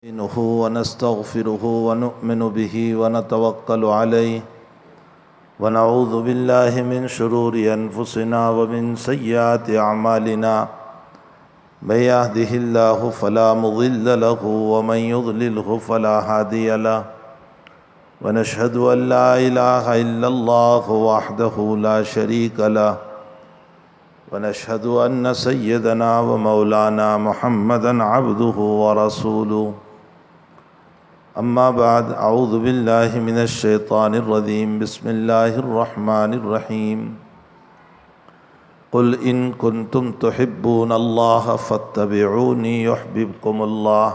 نستعينه ونستغفره ونؤمن به ونتوكل عليه ونعوذ بالله من شرور أنفسنا ومن سيئات أعمالنا من يهده الله فلا مضل له ومن يضلله فلا هادي له ونشهد أن لا إله إلا الله وحده لا شريك له ونشهد أن سيدنا ومولانا محمدًا عبده ورسوله أما بعد أعوذ بالله من الشيطان الرجيم بسم الله الرحمن الرحيم قل إن كنتم تحبون الله فاتبعوني يحببكم الله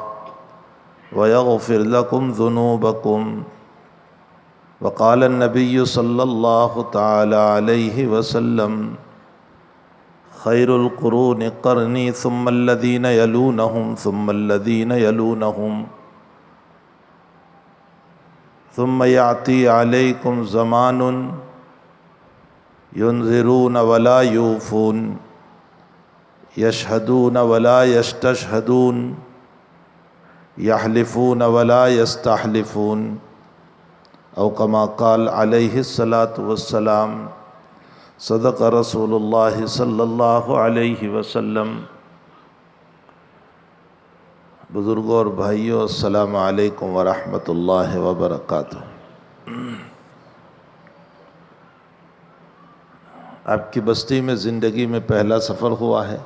ويغفر لكم ذنوبكم وقال النبي صلى الله تعالى عليه وسلم خير القرون قرني ثم الذين يلونهم ثم الذين يلونهم ثم يأتي عليكم زمان ينذرون ولا يوفون يشهدون ولا يستشهدون يحلفون ولا يستحلفون أو كما قال عليه الصلاة والسلام صدق رسول اللہ صلی اللہ علیہ وسلم۔ بزرگوں اور بھائیوں، السلام علیکم ورحمۃ اللہ وبرکاتہ۔ آپ کی بستی میں زندگی میں پہلا سفر ہوا ہے۔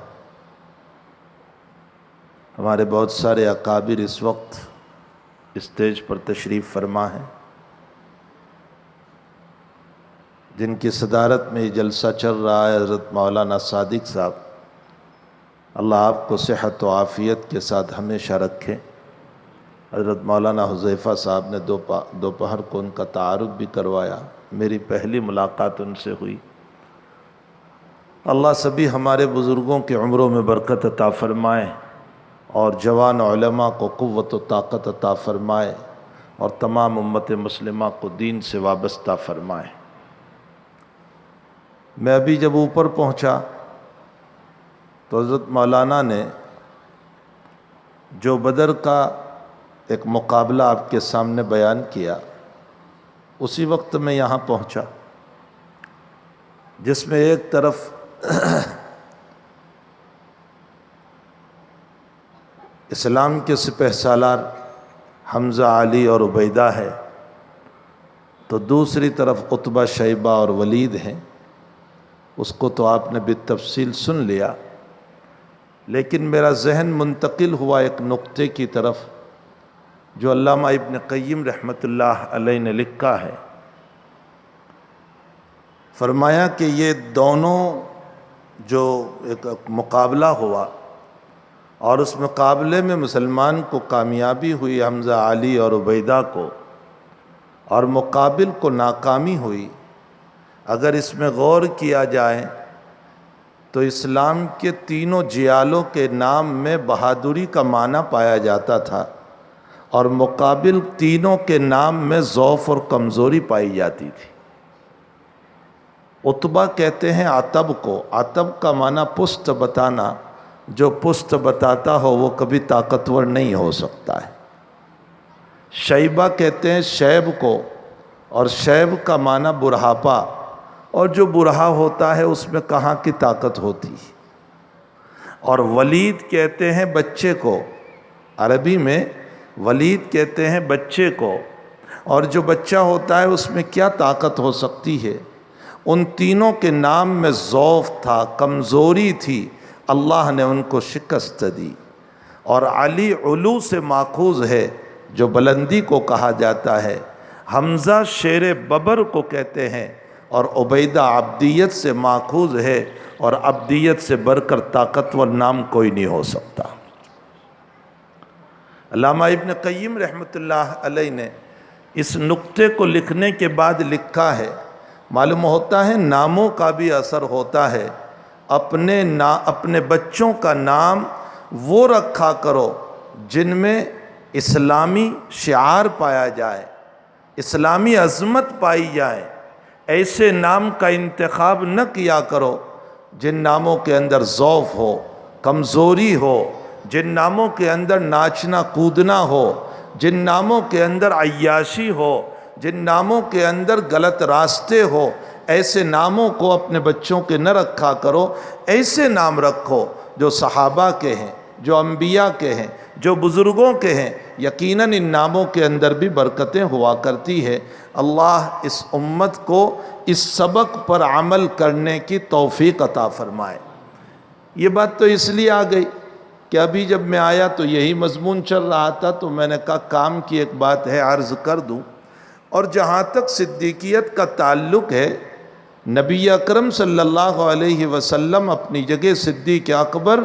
ہمارے بہت سارے اکابر اس وقت اسٹیج پر تشریف فرما ہیں، جن کی صدارت میں یہ جلسہ چل رہا ہے حضرت مولانا صادق صاحب، اللہ آپ کو صحت و عافیت کے ساتھ ہمیشہ رکھے۔ حضرت مولانا حذیفہ صاحب نے دوپہر کو ان کا تعارف بھی کروایا، میری پہلی ملاقات ان سے ہوئی۔ اللہ سبھی ہمارے بزرگوں کی عمروں میں برکت عطا فرمائے اور جوان علماء کو قوت و طاقت عطا فرمائے اور تمام امت مسلمہ کو دین سے وابستہ فرمائے۔ میں ابھی جب اوپر پہنچا تو حضرت مولانا نے جو بدر کا ایک مقابلہ آپ کے سامنے بیان کیا، اسی وقت میں یہاں پہنچا، جس میں ایک طرف اسلام کے سپہ سالار حمزہ، علی اور عبیدہ ہے، تو دوسری طرف عتبہ، شیبہ اور ولید ہیں۔ اس کو تو آپ نے بالتفصیل سن لیا، لیکن میرا ذہن منتقل ہوا ایک نقطے کی طرف جو علامہ ابن قیم رحمۃ اللہ علیہ نے لکھا ہے۔ فرمایا کہ یہ دونوں جو ایک مقابلہ ہوا اور اس مقابلے میں مسلمان کو کامیابی ہوئی، حمزہ، علی اور عبیدہ کو، اور مقابل کو ناکامی ہوئی، اگر اس میں غور کیا جائے تو اسلام کے تینوں جیالوں کے نام میں بہادری کا معنی پایا جاتا تھا، اور مقابل تینوں کے نام میں ضعف اور کمزوری پائی جاتی تھی۔ عتبہ کہتے ہیں عتب کو، عتب کا معنی پشت بتانا، جو پشت بتاتا ہو وہ کبھی طاقتور نہیں ہو سکتا ہے۔ شیبہ کہتے ہیں شیب کو، اور شیب کا معنی بڑھاپا، اور جو بوڑھا ہوتا ہے اس میں کہاں کی طاقت ہوتی۔ اور ولید کہتے ہیں بچے کو، عربی میں ولید کہتے ہیں بچے کو، اور جو بچہ ہوتا ہے اس میں کیا طاقت ہو سکتی ہے۔ ان تینوں کے نام میں ضعف تھا، کمزوری تھی، اللہ نے ان کو شکست دی۔ اور علی علو سے ماخوذ ہے، جو بلندی کو کہا جاتا ہے۔ حمزہ شیر ببر کو کہتے ہیں، اور عبیدہ عبدیت سے ماخوذ ہے، اور عبدیت سے بڑھ کر طاقتور نام کوئی نہیں ہو سکتا۔ علامہ ابن قیم رحمۃ اللہ علیہ نے اس نقطے کو لکھنے کے بعد لکھا ہے، معلوم ہوتا ہے ناموں کا بھی اثر ہوتا ہے۔ اپنے بچوں کا نام وہ رکھا کرو جن میں اسلامی شعار پایا جائے، اسلامی عظمت پائی جائے۔ ایسے نام کا انتخاب نہ کیا کرو جن ناموں کے اندر ضعف ہو، کمزوری ہو، جن ناموں کے اندر ناچنا کودنا ہو، جن ناموں کے اندر عیاشی ہو، جن ناموں کے اندر غلط راستے ہو، ایسے ناموں کو اپنے بچوں کے نہ رکھا کرو۔ ایسے نام رکھو جو صحابہ کے ہیں، جو انبیاء کے ہیں، جو بزرگوں کے ہیں۔ یقیناً ان ناموں کے اندر بھی برکتیں ہوا کرتی ہے۔ اللہ اس امت کو اس سبق پر عمل کرنے کی توفیق عطا فرمائے۔ یہ بات تو اس لیے آ گئی کہ ابھی جب میں آیا تو یہی مضمون چل رہا تھا، تو میں نے کہا کام کی ایک بات ہے عرض کر دوں۔ اور جہاں تک صدیقیت کا تعلق ہے، نبی اکرم صلی اللہ علیہ وسلم اپنی جگہ صدیق اکبر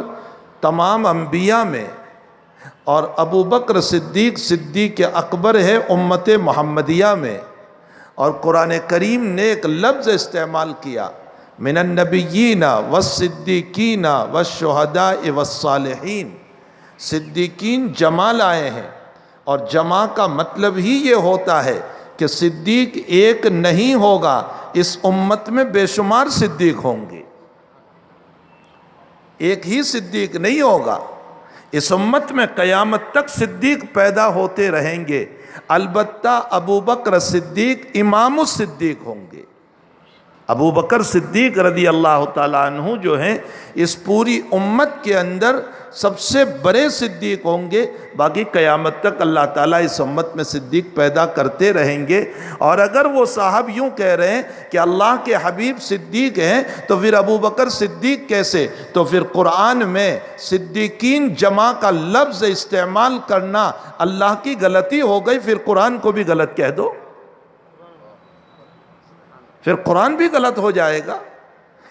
تمام انبیاء میں، اور ابو بکر صدیق صدیق اکبر ہے امت محمدیہ میں۔ اور قرآن کریم نے ایک لفظ استعمال کیا، من النبیین والصدیقین والشہداء والصالحین۔ صدیقین جمع لائے ہیں، اور جمع کا مطلب ہی یہ ہوتا ہے کہ صدیق ایک نہیں ہوگا، اس امت میں بے شمار صدیق ہوں گے، ایک ہی صدیق نہیں ہوگا۔ اس امت میں قیامت تک صدیق پیدا ہوتے رہیں گے، البتہ ابو بکر صدیق امام الصدیق ہوں گے۔ ابو بکر صدیق رضی اللہ تعالیٰ عنہ جو ہیں اس پوری امت کے اندر سب سے بڑے صدیق ہوں گے۔ باقی قیامت تک اللہ تعالیٰ اس امت میں صدیق پیدا کرتے رہیں گے۔ اور اگر وہ صاحب یوں کہہ رہے ہیں کہ اللہ کے حبیب صدیق ہیں تو پھر ابو بکر صدیق کیسے؟ تو پھر قرآن میں صدیقین جمع کا لفظ استعمال کرنا اللہ کی غلطی ہو گئی، پھر قرآن کو بھی غلط کہہ دو، پھر قرآن بھی غلط ہو جائے گا۔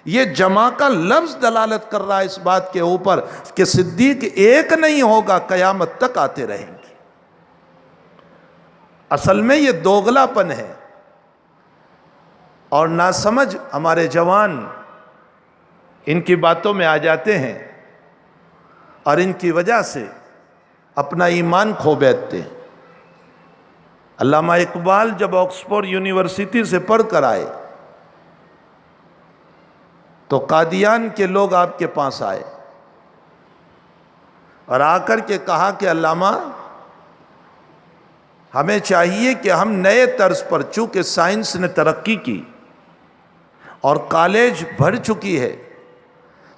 یہ جمع کا لفظ دلالت کر رہا ہے اس بات کے اوپر کہ صدیق ایک نہیں ہوگا، قیامت تک آتے رہیں گے۔ اصل میں یہ دوغلا پن ہے، اور ناسمجھ ہمارے جوان ان کی باتوں میں آ جاتے ہیں، اور ان کی وجہ سے اپنا ایمان کھو بیٹھتے ہیں۔ علامہ اقبال جب آکسفورڈ یونیورسٹی سے پڑھ کر آئے تو قادیان کے لوگ آپ کے پاس آئے اور آ کر کے کہا کہ علامہ ہمیں چاہیے کہ ہم نئے طرز پر، چونکہ سائنس نے ترقی کی اور کالج بھر چکی ہے،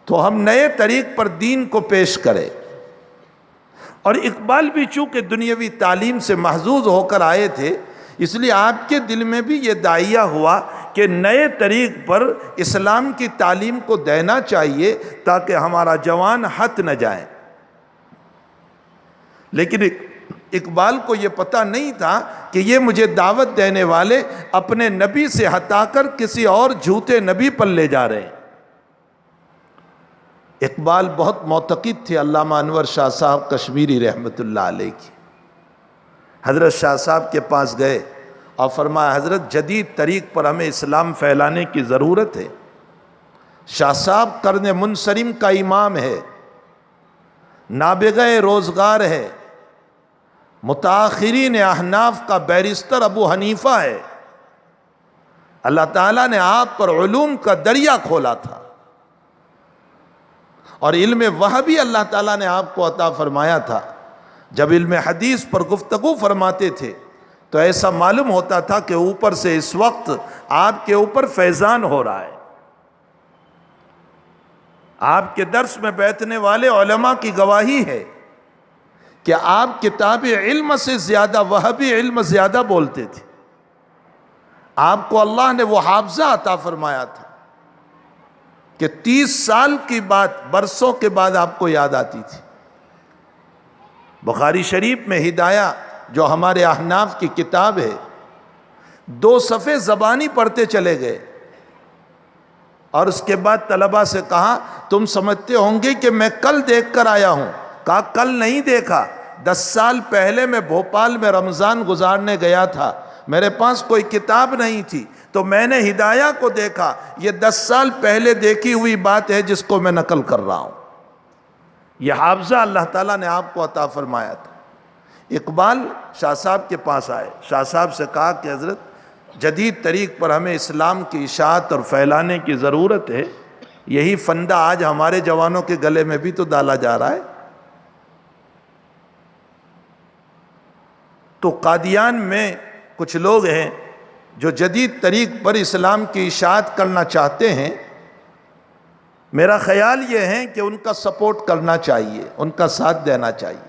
تو ہم نئے طریق پر دین کو پیش کریں۔ اور اقبال بھی چونکہ دنیاوی تعلیم سے محظوظ ہو کر آئے تھے، اس لیے آپ کے دل میں بھی یہ داعیہ ہوا کہ نئے طریق پر اسلام کی تعلیم کو دینا چاہیے تاکہ ہمارا جوان ہت نہ جائیں۔ لیکن اقبال کو یہ پتہ نہیں تھا کہ یہ مجھے دعوت دینے والے اپنے نبی سے ہٹا کر کسی اور جھوٹے نبی پر لے جا رہے ہیں۔ اقبال بہت معتقد تھے علامہ انور شاہ صاحب کشمیری رحمۃ اللہ علیہ کی۔ حضرت شاہ صاحب کے پاس گئے اور فرمایا حضرت جدید طریق پر ہمیں اسلام پھیلانے کی ضرورت ہے۔ شاہ صاحب قرن منصرم کا امام ہے، نابغہ روزگار ہے، متاخرین احناف کا بیرسٹر ابو حنیفہ ہے۔ اللہ تعالیٰ نے آپ پر علوم کا دریا کھولا تھا، اور علم وحی اللہ تعالیٰ نے آپ کو عطا فرمایا تھا۔ جب علم حدیث پر گفتگو فرماتے تھے تو ایسا معلوم ہوتا تھا کہ اوپر سے اس وقت آپ کے اوپر فیضان ہو رہا ہے۔ آپ کے درس میں بیٹھنے والے علماء کی گواہی ہے کہ آپ کتاب علم سے زیادہ وہبی علم زیادہ بولتے تھے۔ آپ کو اللہ نے وہ حافظہ عطا فرمایا تھا کہ 30 سال کی بات برسوں کے بعد آپ کو یاد آتی تھی۔ بخاری شریف میں ہدایہ جو ہمارے احناف کی کتاب ہے، 2 صفحے زبانی پڑھتے چلے گئے، اور اس کے بعد طلبہ سے کہا تم سمجھتے ہوں گے کہ میں کل دیکھ کر آیا ہوں۔ کہا کل نہیں دیکھا، 10 سال پہلے میں بھوپال میں رمضان گزارنے گیا تھا، میرے پاس کوئی کتاب نہیں تھی تو میں نے ہدایہ کو دیکھا، یہ 10 سال پہلے دیکھی ہوئی بات ہے جس کو میں نقل کر رہا ہوں۔ یہ حافظہ اللہ تعالیٰ نے آپ کو عطا فرمایا تھا۔ اقبال شاہ صاحب کے پاس آئے، شاہ صاحب سے کہا کہ حضرت جدید طریق پر ہمیں اسلام کی اشاعت اور پھیلانے کی ضرورت ہے، یہی فندہ آج ہمارے جوانوں کے گلے میں بھی تو ڈالا جا رہا ہے۔ تو قادیان میں کچھ لوگ ہیں جو جدید طریق پر اسلام کی اشاعت کرنا چاہتے ہیں. میرا خیال یہ ہے کہ ان کا سپورٹ کرنا چاہیے، ان کا ساتھ دینا چاہیے.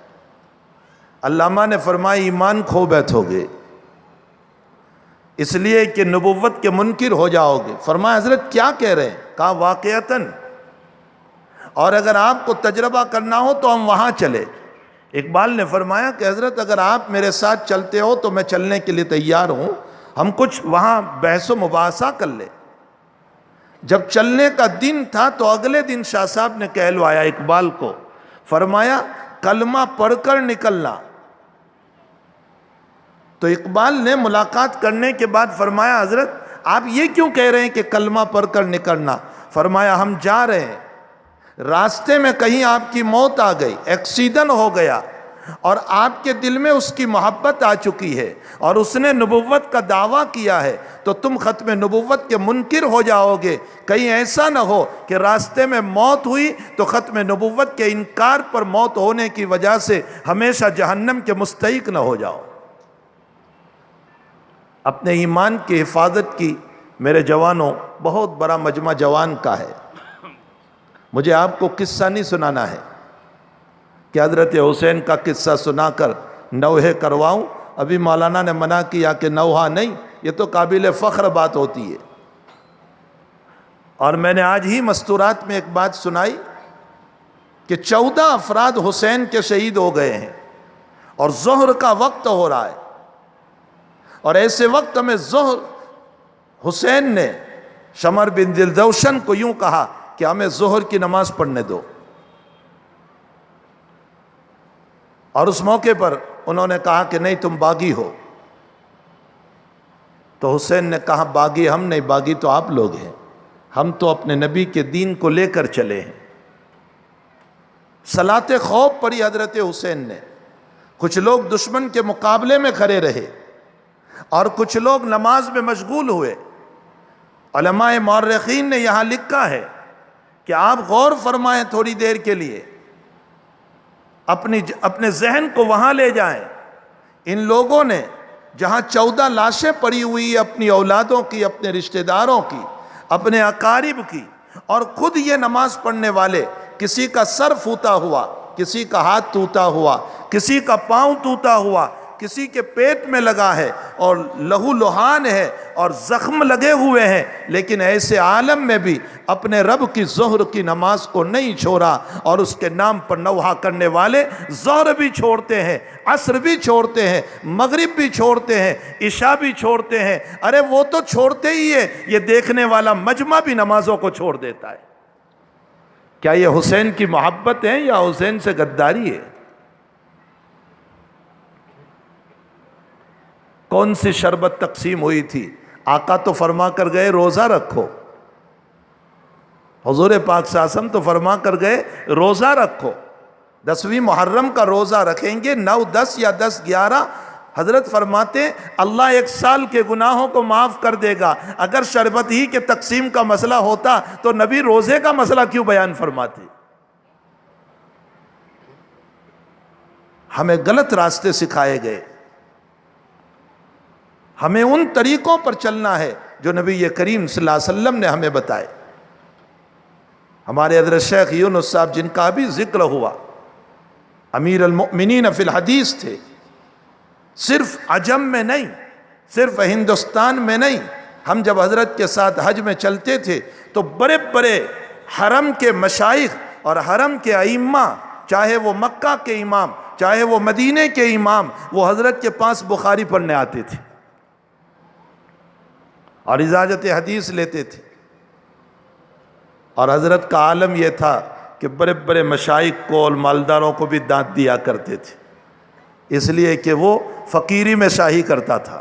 علامہ نے فرمایا ایمان کھو بیٹھو گے اس لیے کہ نبوت کے منکر ہو جاؤ گے. فرمایا حضرت کیا کہہ رہے ہیں؟ کہا واقعتاً، اور اگر آپ کو تجربہ کرنا ہو تو ہم وہاں چلے. اقبال نے فرمایا کہ حضرت اگر آپ میرے ساتھ چلتے ہو تو میں چلنے کے لیے تیار ہوں، ہم کچھ وہاں بحث و مباحثہ کر لیں. جب چلنے کا دن تھا تو اگلے دن شاہ صاحب نے کہلوایا اقبال کو، فرمایا کلمہ پڑھ کر نکلنا. تو اقبال نے ملاقات کرنے کے بعد فرمایا حضرت آپ یہ کیوں کہہ رہے ہیں کہ کلمہ پڑھ کر نکلنا؟ فرمایا ہم جا رہے ہیں، راستے میں کہیں آپ کی موت آ گئی، ایکسیڈنٹ ہو گیا، اور آپ کے دل میں اس کی محبت آ چکی ہے اور اس نے نبوت کا دعویٰ کیا ہے، تو تم ختم نبوت کے منکر ہو جاؤ گے. کہیں ایسا نہ ہو کہ راستے میں موت ہوئی تو ختم نبوت کے انکار پر موت ہونے کی وجہ سے ہمیشہ جہنم کے مستحق نہ ہو جاؤ. اپنے ایمان کی حفاظت کی میرے جوانوں، بہت بڑا مجمع جوان کا ہے. مجھے آپ کو قصہ نہیں سنانا ہے کہ حضرت حسین کا قصہ سنا کر نوحے کرواؤں. ابھی مولانا نے منع کیا کہ نوحہ نہیں، یہ تو قابل فخر بات ہوتی ہے. اور میں نے آج ہی مستورات میں ایک بات سنائی کہ 14 افراد حسین کے شہید ہو گئے ہیں اور ظہر کا وقت ہو رہا ہے، اور ایسے وقت میں ظہر حسین نے شمر بن دلدوشن کو یوں کہا کہ ہمیں ظہر کی نماز پڑھنے دو. اور اس موقع پر انہوں نے کہا کہ نہیں تم باغی ہو. تو حسین نے کہا باغی ہم نہیں، باغی تو آپ لوگ ہیں، ہم تو اپنے نبی کے دین کو لے کر چلے ہیں. صلاۃ خوف پڑھی حضرت حسین نے. کچھ لوگ دشمن کے مقابلے میں کھڑے رہے اور کچھ لوگ نماز میں مشغول ہوئے. علماء مورخین نے یہاں لکھا ہے کہ آپ غور فرمائیں تھوڑی دیر کے لیے، اپنے ذہن کو وہاں لے جائیں. ان لوگوں نے جہاں 14 لاشیں پڑی ہوئی اپنی اولادوں کی، اپنے رشتہ داروں کی، اپنے اقارب کی، اور خود یہ نماز پڑھنے والے، کسی کا سر پھوٹا ہوا، کسی کا ہاتھ ٹوٹا ہوا، کسی کا پاؤں ٹوٹا ہوا، کسی کے پیٹ میں لگا ہے اور لہو لہان ہے اور زخم لگے ہوئے ہیں، لیکن ایسے عالم میں بھی اپنے رب کی ظہر کی نماز کو نہیں چھوڑا. اور اس کے نام پر نوحہ کرنے والے ظہر بھی چھوڑتے ہیں، عصر بھی چھوڑتے ہیں، مغرب بھی چھوڑتے ہیں، عشاء بھی چھوڑتے ہیں. ارے وہ تو چھوڑتے ہی ہے، یہ دیکھنے والا مجمع بھی نمازوں کو چھوڑ دیتا ہے. کیا یہ حسین کی محبت ہے یا حسین سے غداری ہے؟ کون سی شربت تقسیم ہوئی تھی؟ آقا تو فرما کر گئے روزہ رکھو. حضور پاک صلی اللہ علیہ وسلم تو فرما کر گئے روزہ رکھو. 10ویں محرم کا روزہ رکھیں گے، 9، 10 یا 10، 11. حضرت فرماتے ہیں اللہ 1 سال کے گناہوں کو معاف کر دے گا. اگر شربت ہی کے تقسیم کا مسئلہ ہوتا تو نبی روزے کا مسئلہ کیوں بیان فرماتے؟ ہمیں غلط راستے سکھائے گئے. ہمیں ان طریقوں پر چلنا ہے جو نبی کریم صلی اللہ علیہ وسلم نے ہمیں بتائے. ہمارے حضرت شیخ یونس صاحب جن کا بھی ذکر ہوا، امیر المؤمنین فی الحدیث تھے. صرف عجم میں نہیں، صرف ہندوستان میں نہیں. ہم جب حضرت کے ساتھ حج میں چلتے تھے تو بڑے بڑے حرم کے مشائخ اور حرم کے ائمہ، چاہے وہ مکہ کے امام، چاہے وہ مدینے کے امام، وہ حضرت کے پاس بخاری پڑھنے آتے تھے اور اجازت حدیث لیتے تھے. اور حضرت کا عالم یہ تھا کہ بڑے بڑے مشائخ کو اور مالداروں کو بھی دانت دیا کرتے تھے، اس لیے کہ وہ فقیری میں شاہی کرتا تھا.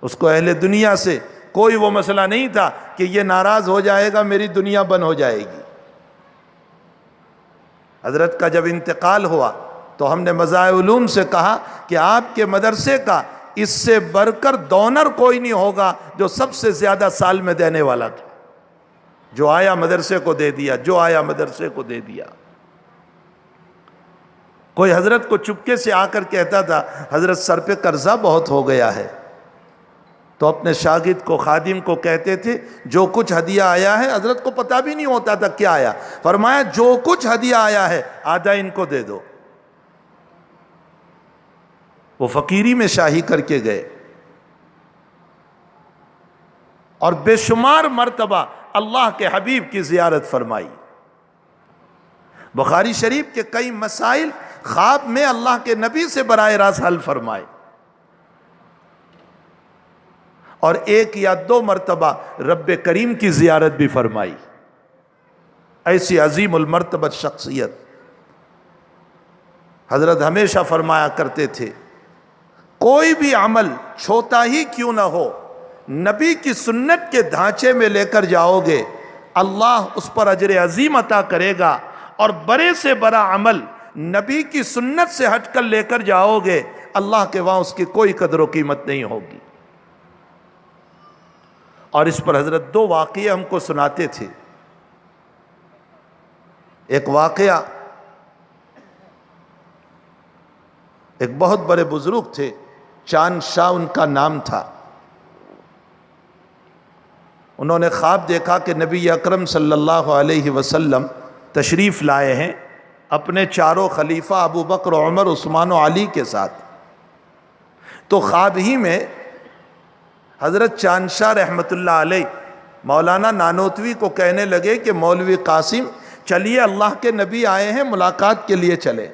اس کو اہل دنیا سے کوئی وہ مسئلہ نہیں تھا کہ یہ ناراض ہو جائے گا میری دنیا بند ہو جائے گی. حضرت کا جب انتقال ہوا تو ہم نے مزاح علوم سے کہا کہ آپ کے مدرسے کا اس سے بڑھ کر ڈونر کوئی نہیں ہوگا جو سب سے زیادہ سال میں دینے والا تھا. جو آیا مدرسے کو دے دیا، جو آیا مدرسے کو دے دیا. کوئی حضرت کو چپکے سے آ کر کہتا تھا حضرت سر پہ قرضہ بہت ہو گیا ہے، تو اپنے شاگرد کو خادم کو کہتے تھے جو کچھ ہدیہ آیا ہے، حضرت کو پتہ بھی نہیں ہوتا تھا کیا آیا، فرمایا جو کچھ ہدیہ آیا ہے آدھا ان کو دے دو۔ وہ فقیری میں شاہی کر کے گئے اور بے شمار مرتبہ اللہ کے حبیب کی زیارت فرمائی۔ بخاری شریف کے کئی مسائل خواب میں اللہ کے نبی سے براہ راست حل فرمائے، اور ایک یا دو مرتبہ رب کریم کی زیارت بھی فرمائی۔ ایسی عظیم المرتبت شخصیت۔ حضرت ہمیشہ فرمایا کرتے تھے کوئی بھی عمل چھوٹا ہی کیوں نہ ہو، نبی کی سنت کے ڈھانچے میں لے کر جاؤ گے اللہ اس پر اجر عظیم عطا کرے گا، اور بڑے سے بڑا عمل نبی کی سنت سے ہٹ کر لے کر جاؤ گے اللہ کے وہاں اس کی کوئی قدر و قیمت نہیں ہوگی۔ اور اس پر حضرت دو واقعے ہم کو سناتے تھے۔ ایک واقعہ، ایک بہت بڑے بزرگ تھے، چاند شاہ ان کا نام تھا۔ انہوں نے خواب دیکھا کہ نبی اکرم صلی اللہ علیہ وسلم تشریف لائے ہیں اپنے چاروں خلیفہ ابو بکر، عمر، عثمان و علی کے ساتھ۔ تو خواب ہی میں حضرت چاند شاہ رحمت اللہ علیہ مولانا نانوتوی کو کہنے لگے کہ مولوی قاسم چلیے اللہ کے نبی آئے ہیں ملاقات کے لیے چلے۔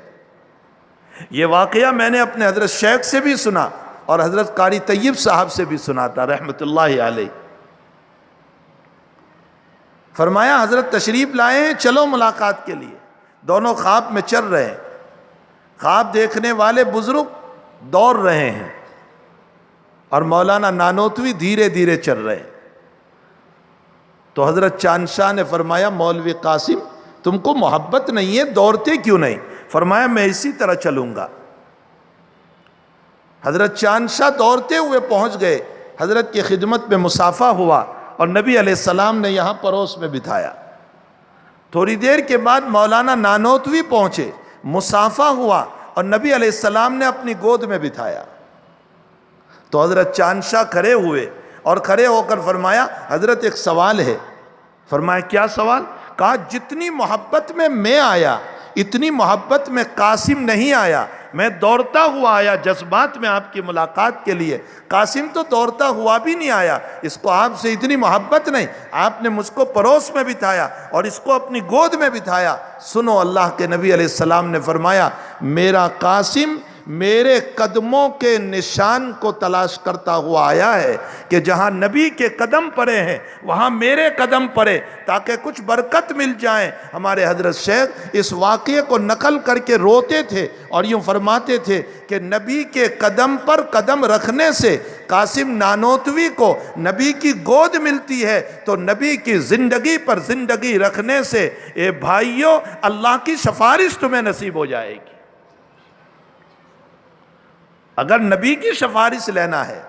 یہ واقعہ میں نے اپنے حضرت شیخ سے بھی سنا اور حضرت قاری طیب صاحب سے بھی سنا تھا رحمت اللہ علیہ۔ فرمایا حضرت تشریف لائے ہیں چلو ملاقات کے لیے۔ دونوں خواب میں چل رہے ہیں، خواب دیکھنے والے بزرگ دوڑ رہے ہیں اور مولانا نانوتوی دھیرے دھیرے چل رہے ہیں۔ تو حضرت چاند شاہ نے فرمایا مولوی قاسم تم کو محبت نہیں ہے، دوڑتے کیوں نہیں؟ فرمایا میں اسی طرح چلوں گا۔ حضرت چاند شاہ دوڑتے ہوئے پہنچ گئے، حضرت کی خدمت میں مصافحہ ہوا اور نبی علیہ السلام نے یہاں پڑوس میں بٹھایا۔ تھوڑی دیر کے بعد مولانا نانوتوی پہنچے، مصافحہ ہوا اور نبی علیہ السلام نے اپنی گود میں بٹھایا۔ تو حضرت چاند شاہ کھڑے ہوئے اور کھڑے ہو کر فرمایا حضرت ایک سوال ہے۔ فرمایا کیا سوال؟ کہا جتنی محبت میں آیا اتنی محبت میں قاسم نہیں آیا، میں دوڑتا ہوا آیا جذبات میں آپ کی ملاقات کے لیے، قاسم تو دوڑتا ہوا بھی نہیں آیا، اس کو آپ سے اتنی محبت نہیں، آپ نے مجھ کو پڑوس میں بٹھایا اور اس کو اپنی گود میں بٹھایا۔ سنو اللہ کے نبی علیہ السلام نے فرمایا میرا قاسم میرے قدموں کے نشان کو تلاش کرتا ہوا آیا ہے کہ جہاں نبی کے قدم پڑے ہیں وہاں میرے قدم پڑے تاکہ کچھ برکت مل جائیں۔ ہمارے حضرت شیخ اس واقعے کو نقل کر کے روتے تھے اور یوں فرماتے تھے کہ نبی کے قدم پر قدم رکھنے سے قاسم نانوتوی کو نبی کی گود ملتی ہے، تو نبی کی زندگی پر زندگی رکھنے سے اے بھائیو اللہ کی سفارش تمہیں نصیب ہو جائے گی۔ اگر نبی کی سفارش لینا ہے،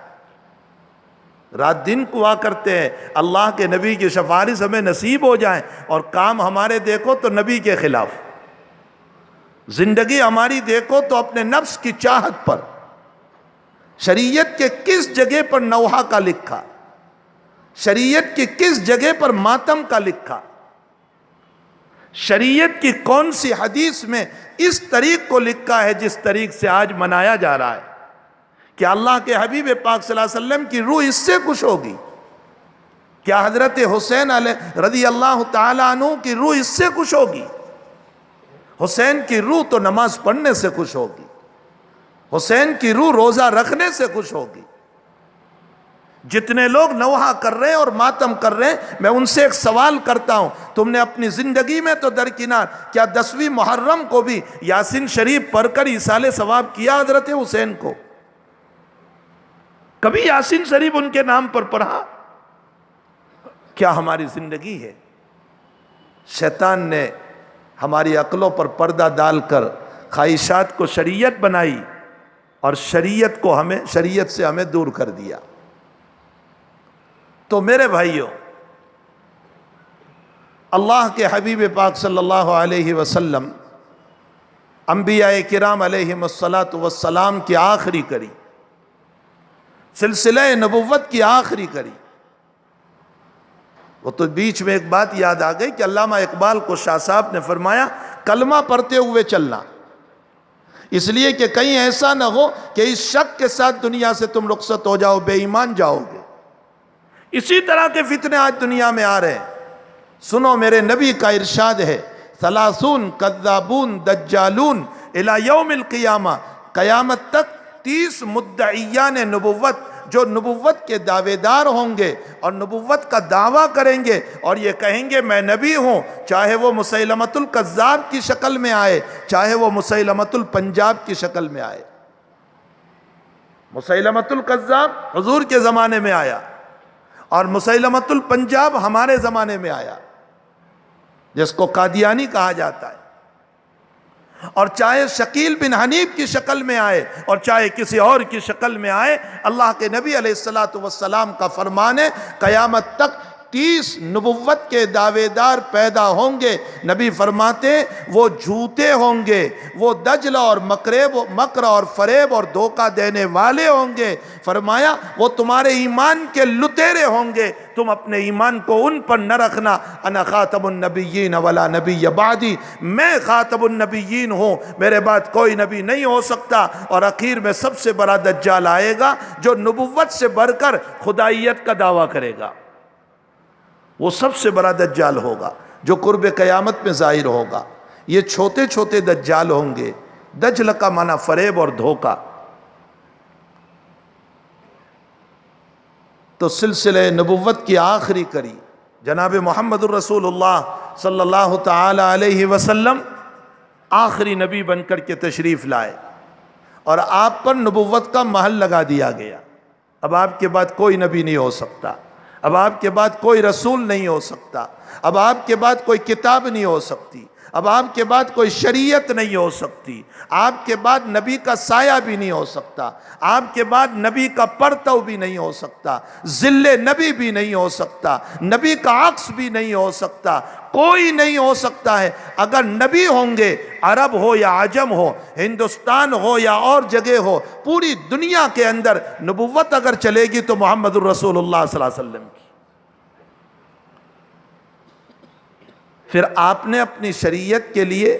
رات دن دعا کرتے ہیں اللہ کے نبی کی سفارش ہمیں نصیب ہو جائیں، اور کام ہمارے دیکھو تو نبی کے خلاف، زندگی ہماری دیکھو تو اپنے نفس کی چاہت پر، شریعت کے کس جگہ پر نوحہ کا لکھا، شریعت کی کس جگہ پر ماتم کا لکھا، شریعت کی کون سی حدیث میں اس طریق کو لکھا ہے جس طریق سے آج منایا جا رہا ہے کہ اللہ کے حبیب پاک صلی اللہ علیہ وسلم کی روح اس سے خوش ہوگی؟ کیا حضرت حسین علیہ رضی اللہ تعالیٰ عنہ کی روح اس سے خوش ہوگی؟ حسین کی روح تو نماز پڑھنے سے خوش ہوگی، حسین کی روح روزہ رکھنے سے خوش ہوگی۔ جتنے لوگ نوحہ کر رہے ہیں اور ماتم کر رہے ہیں، میں ان سے ایک سوال کرتا ہوں، تم نے اپنی زندگی میں تو درکنار کیا 10ویں محرم کو بھی یاسین شریف پڑھ کر ایصال ثواب کیا حضرت حسین کو؟ کبھی یاسین شریف ان کے نام پر پڑھا؟ کیا ہماری زندگی ہے؟ شیطان نے ہماری عقلوں پر پردہ ڈال کر خواہشات کو شریعت بنائی اور شریعت سے ہمیں دور کر دیا۔ تو میرے بھائیوں، اللہ کے حبیب پاک صلی اللہ علیہ وسلم انبیاء کرام علیہم الصلاۃ والسلام کی آخری کڑی، سلسلہ نبوت کی آخری کڑی۔ وہ تو بیچ میں ایک بات یاد آ گئی کہ علامہ اقبال کو شاہ صاحب نے فرمایا کلمہ پڑھتے ہوئے چلنا، اس لیے کہ کہیں ایسا نہ ہو کہ اس شک کے ساتھ دنیا سے تم رخصت ہو جاؤ، بے ایمان جاؤ گے۔ اسی طرح کے فتنے آج دنیا میں آ رہے ہیں۔ سنو میرے نبی کا ارشاد ہے، ثلاثون کذابون دجالون الی یوم القیامہ، قیامت تک 30 مدعیان نبوت جو نبوت کے دعوے دار ہوں گے اور نبوت کا دعویٰ کریں گے اور یہ کہیں گے میں نبی ہوں، چاہے وہ مسیلمۃ الکذاب کی شکل میں آئے، چاہے وہ مسیلمۃ الپنجاب کی شکل میں آئے۔ مسیلمۃ الکذاب حضور کے زمانے میں آیا اور مسیلمۃ الپنجاب ہمارے زمانے میں آیا، جس کو قادیانی کہا جاتا ہے۔ اور چاہے شکیل بن حنیف کی شکل میں آئے اور چاہے کسی اور کی شکل میں آئے، اللہ کے نبی علیہ السلام کا فرمان ہے قیامت تک 30 نبوت کے دعوے دار پیدا ہوں گے۔ نبی فرماتے وہ جھوٹے ہوں گے، وہ دجل اور مکر اور فریب اور دھوکہ دینے والے ہوں گے۔ فرمایا وہ تمہارے ایمان کے لٹیرے ہوں گے، تم اپنے ایمان کو ان پر نہ رکھنا۔ انا خاتم النبیین ولا نبی بعدی، میں خاتم النبیین ہوں، میرے بعد کوئی نبی نہیں ہو سکتا۔ اور اخیر میں سب سے بڑا دجال آئے گا جو نبوت سے بڑھ کر خدائیت کا دعویٰ کرے گا، وہ سب سے بڑا دجال ہوگا جو قرب قیامت میں ظاہر ہوگا۔ یہ چھوٹے چھوٹے دجال ہوں گے۔ دجل کا معنی فریب اور دھوکہ۔ تو سلسلہ نبوت کی آخری کڑی جناب محمد الرسول اللہ صلی اللہ تعالی علیہ وسلم آخری نبی بن کر کے تشریف لائے اور آپ پر نبوت کا مہر لگا دیا گیا۔ اب آپ کے بعد کوئی نبی نہیں ہو سکتا، اب آپ کے بعد کوئی رسول نہیں ہو سکتا، اب آپ کے بعد کوئی کتاب نہیں ہو سکتی، اب آپ کے بعد کوئی شریعت نہیں ہو سکتی، آپ کے بعد نبی کا سایہ بھی نہیں ہو سکتا، آپ کے بعد نبی کا پرتو بھی نہیں ہو سکتا، ظل نبی بھی نہیں ہو سکتا، نبی کا عکس بھی نہیں ہو سکتا، کوئی نہیں ہو سکتا ہے۔ اگر نبی ہوں گے، عرب ہو یا عجم ہو، ہندوستان ہو یا اور جگہ ہو، پوری دنیا کے اندر نبوت اگر چلے گی تو محمد الرسول اللہ صلی اللہ علیہ وسلم کی۔ پھر آپ نے اپنی شریعت کے لیے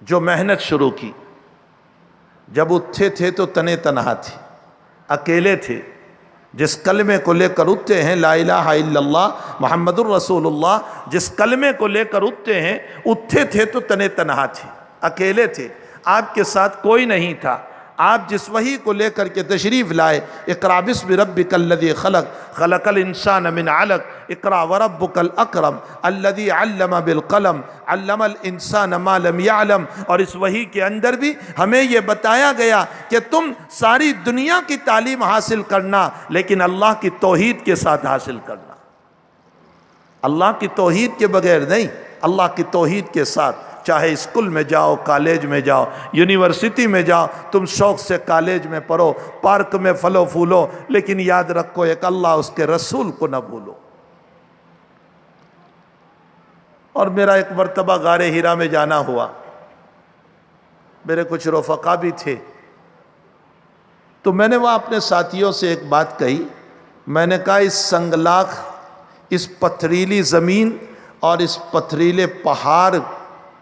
جو محنت شروع کی، جب اٹھے تھے تو تنے تنہا تھے، اکیلے تھے۔ جس کلمے کو لے کر اٹھتے ہیں لا الہ الا اللہ محمد الرسول اللہ، جس کلمے کو لے کر اٹھتے ہیں، اٹھے تھے تو تنے تنہا تھے، اکیلے تھے، آپ کے ساتھ کوئی نہیں تھا۔ آپ جس وحی کو لے کر کے تشریف لائے، اقرأ بسم ربک الذی خلق خلق الانسان من علق اقرأ وربک الاکرم الذی علم بالقلم علم الانسان ما لم يعلم، اور اس وحی کے اندر بھی ہمیں یہ بتایا گیا کہ تم ساری دنیا کی تعلیم حاصل کرنا لیکن اللہ کی توحید کے ساتھ حاصل کرنا، اللہ کی توحید کے بغیر نہیں، اللہ کی توحید کے ساتھ۔ چاہے اسکول میں جاؤ، کالج میں جاؤ، یونیورسٹی میں جاؤ، تم شوق سے کالج میں پڑھو، پارک میں پھلو پھولو، لیکن یاد رکھو ایک اللہ اس کے رسول کو نہ بھولو۔ اور میرا ایک مرتبہ غار ہرا میں جانا ہوا، میرے کچھ رفقا بھی تھے، تو میں نے وہاں اپنے ساتھیوں سے ایک بات کہی، میں نے کہا اس سنگلاخ، اس پتھریلی زمین اور اس پتھریلے پہاڑ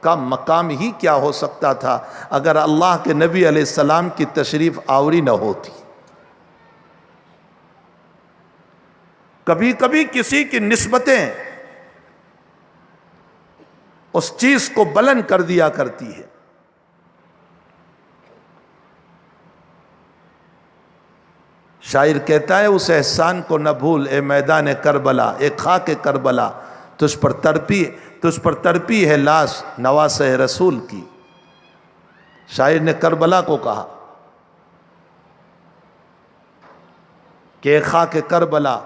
کا مقام ہی کیا ہو سکتا تھا اگر اللہ کے نبی علیہ السلام کی تشریف آوری نہ ہوتی۔ کبھی کبھی کسی کی نسبتیں اس چیز کو بلند کر دیا کرتی ہے۔ شاعر کہتا ہے اس احسان کو نہ بھول اے میدان کربلا، اے خاک کربلا، تجھ پر تڑپی ہے لاش نواس رسول کی۔ شاعر نے کربلا کو کہا کہ اے خاک کربلا،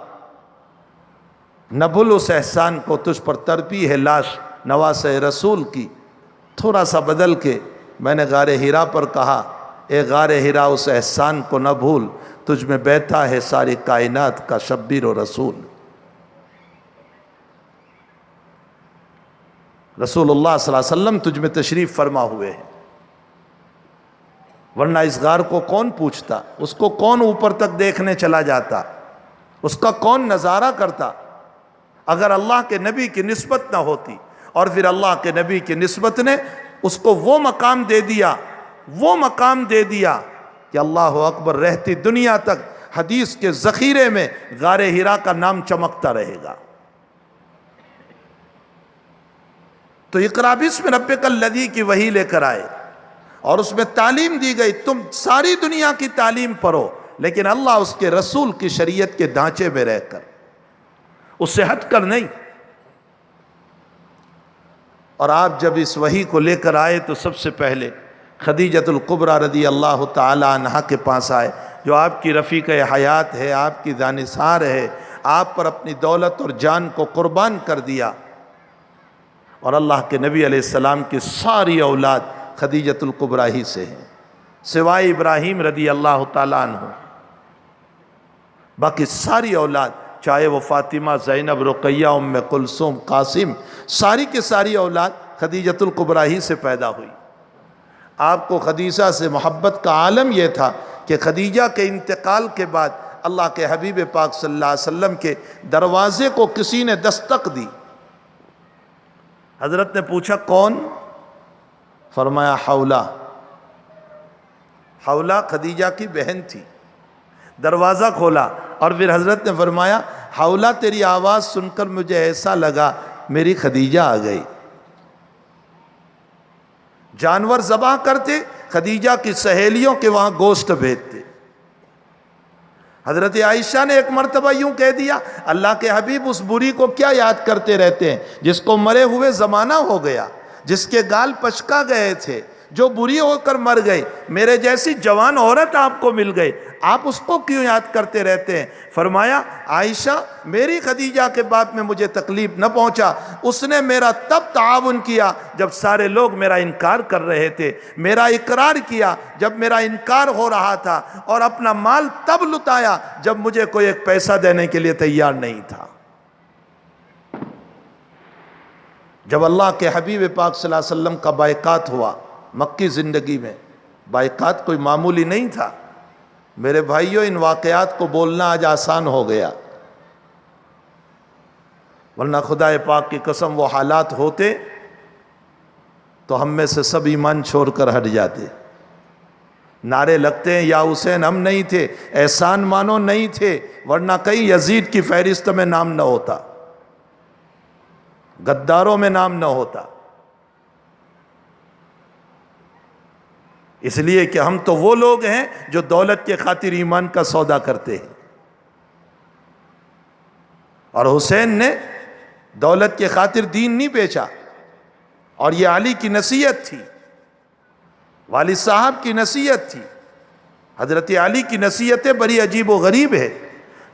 نہ بھول اس احسان کو، تجھ پر تڑپی ہے لاش نواس رسول کی۔ تھوڑا سا بدل کے میں نے غار ہرا پر کہا اے غار ہرا اس احسان کو نہ بھول، تجھ میں بیٹھا ہے ساری کائنات کا شبیر و رسول۔ رسول اللہ صلی اللہ علیہ وسلم تجھ میں تشریف فرما ہوئے ہیں۔ ورنہ اس غار کو کون پوچھتا، اس کو کون اوپر تک دیکھنے چلا جاتا، اس کا کون نظارہ کرتا اگر اللہ کے نبی کی نسبت نہ ہوتی؟ اور پھر اللہ کے نبی کی نسبت نے اس کو وہ مقام دے دیا کہ اللہ اکبر، رہتی دنیا تک حدیث کے ذخیرے میں غار حرا کا نام چمکتا رہے گا۔ تو اقرا بسم ربک الذی کی وحی لے کر آئے اور اس میں تعلیم دی گئی، تم ساری دنیا کی تعلیم پڑھو لیکن اللہ اس کے رسول کی شریعت کے ڈھانچے میں رہ کر، اس سے ہٹ کر نہیں۔ اور آپ جب اس وحی کو لے کر آئے تو سب سے پہلے خدیجۃ الکبریٰ رضی اللہ تعالی عنہا کے پاس آئے، جو آپ کی رفیق حیات ہے، آپ کی جانثار ہے، آپ پر اپنی دولت اور جان کو قربان کر دیا۔ اور اللہ کے نبی علیہ السلام کی ساری اولاد خدیجۃ الکبریٰ ہی سے ہیں، سوائے ابراہیم رضی اللہ تعالیٰ عنہ۔ باقی ساری اولاد، چاہے وہ فاطمہ، زینب، رقیہ، ام کلثوم، قاسم، ساری کے ساری اولاد خدیجۃ الکبریٰ ہی سے پیدا ہوئی۔ آپ کو خدیجہ سے محبت کا عالم یہ تھا کہ خدیجہ کے انتقال کے بعد اللہ کے حبیب پاک صلی اللہ علیہ وسلم کے دروازے کو کسی نے دستک دی۔ حضرت نے پوچھا کون؟ فرمایا حولہ۔ حولہ خدیجہ کی بہن تھی۔ دروازہ کھولا اور پھر حضرت نے فرمایا حولہ تیری آواز سن کر مجھے ایسا لگا میری خدیجہ آ گئی۔ جانور ذبح کرتے، خدیجہ کی سہیلیوں کے وہاں گوشت بھیجتے۔ حضرت عائشہ نے ایک مرتبہ یوں کہہ دیا، اللہ کے حبیب اس بری کو کیا یاد کرتے رہتے ہیں جس کو مرے ہوئے زمانہ ہو گیا، جس کے گال پچکا گئے تھے، جو بری ہو کر مر گئی، میرے جیسی جوان عورت آپ کو مل گئی، آپ اس کو کیوں یاد کرتے رہتے ہیں؟ فرمایا عائشہ میری خدیجہ کے بات میں مجھے تکلیف نہ پہنچا، اس نے میرا تب تعاون کیا جب سارے لوگ میرا انکار کر رہے تھے، میرا اقرار کیا جب میرا انکار ہو رہا تھا، اور اپنا مال تب لٹایا جب مجھے کوئی ایک پیسہ دینے کے لیے تیار نہیں تھا۔ جب اللہ کے حبیب پاک صلی اللہ علیہ وسلم کا بائیکاٹ ہوا مکی زندگی میں، بائیکاٹ کوئی معمولی نہیں تھا میرے بھائیوں، ان واقعات کو بولنا آج آسان ہو گیا، ورنہ خدا پاک کی قسم وہ حالات ہوتے تو ہم میں سے سب ایمان چھوڑ کر ہٹ جاتے۔ نعرے لگتے ہیں یا حسین ہم نہیں تھے، احسان مانو نہیں تھے، ورنہ کہیں یزید کی فہرست میں نام نہ ہوتا، غداروں میں نام نہ ہوتا۔ اس لیے کہ ہم تو وہ لوگ ہیں جو دولت کے خاطر ایمان کا سودا کرتے ہیں، اور حسین نے دولت کے خاطر دین نہیں بیچا، اور یہ علی کی نصیحت تھی، والد صاحب کی نصیحت تھی۔ حضرت علی کی نصیحتیں بڑی عجیب و غریب ہے۔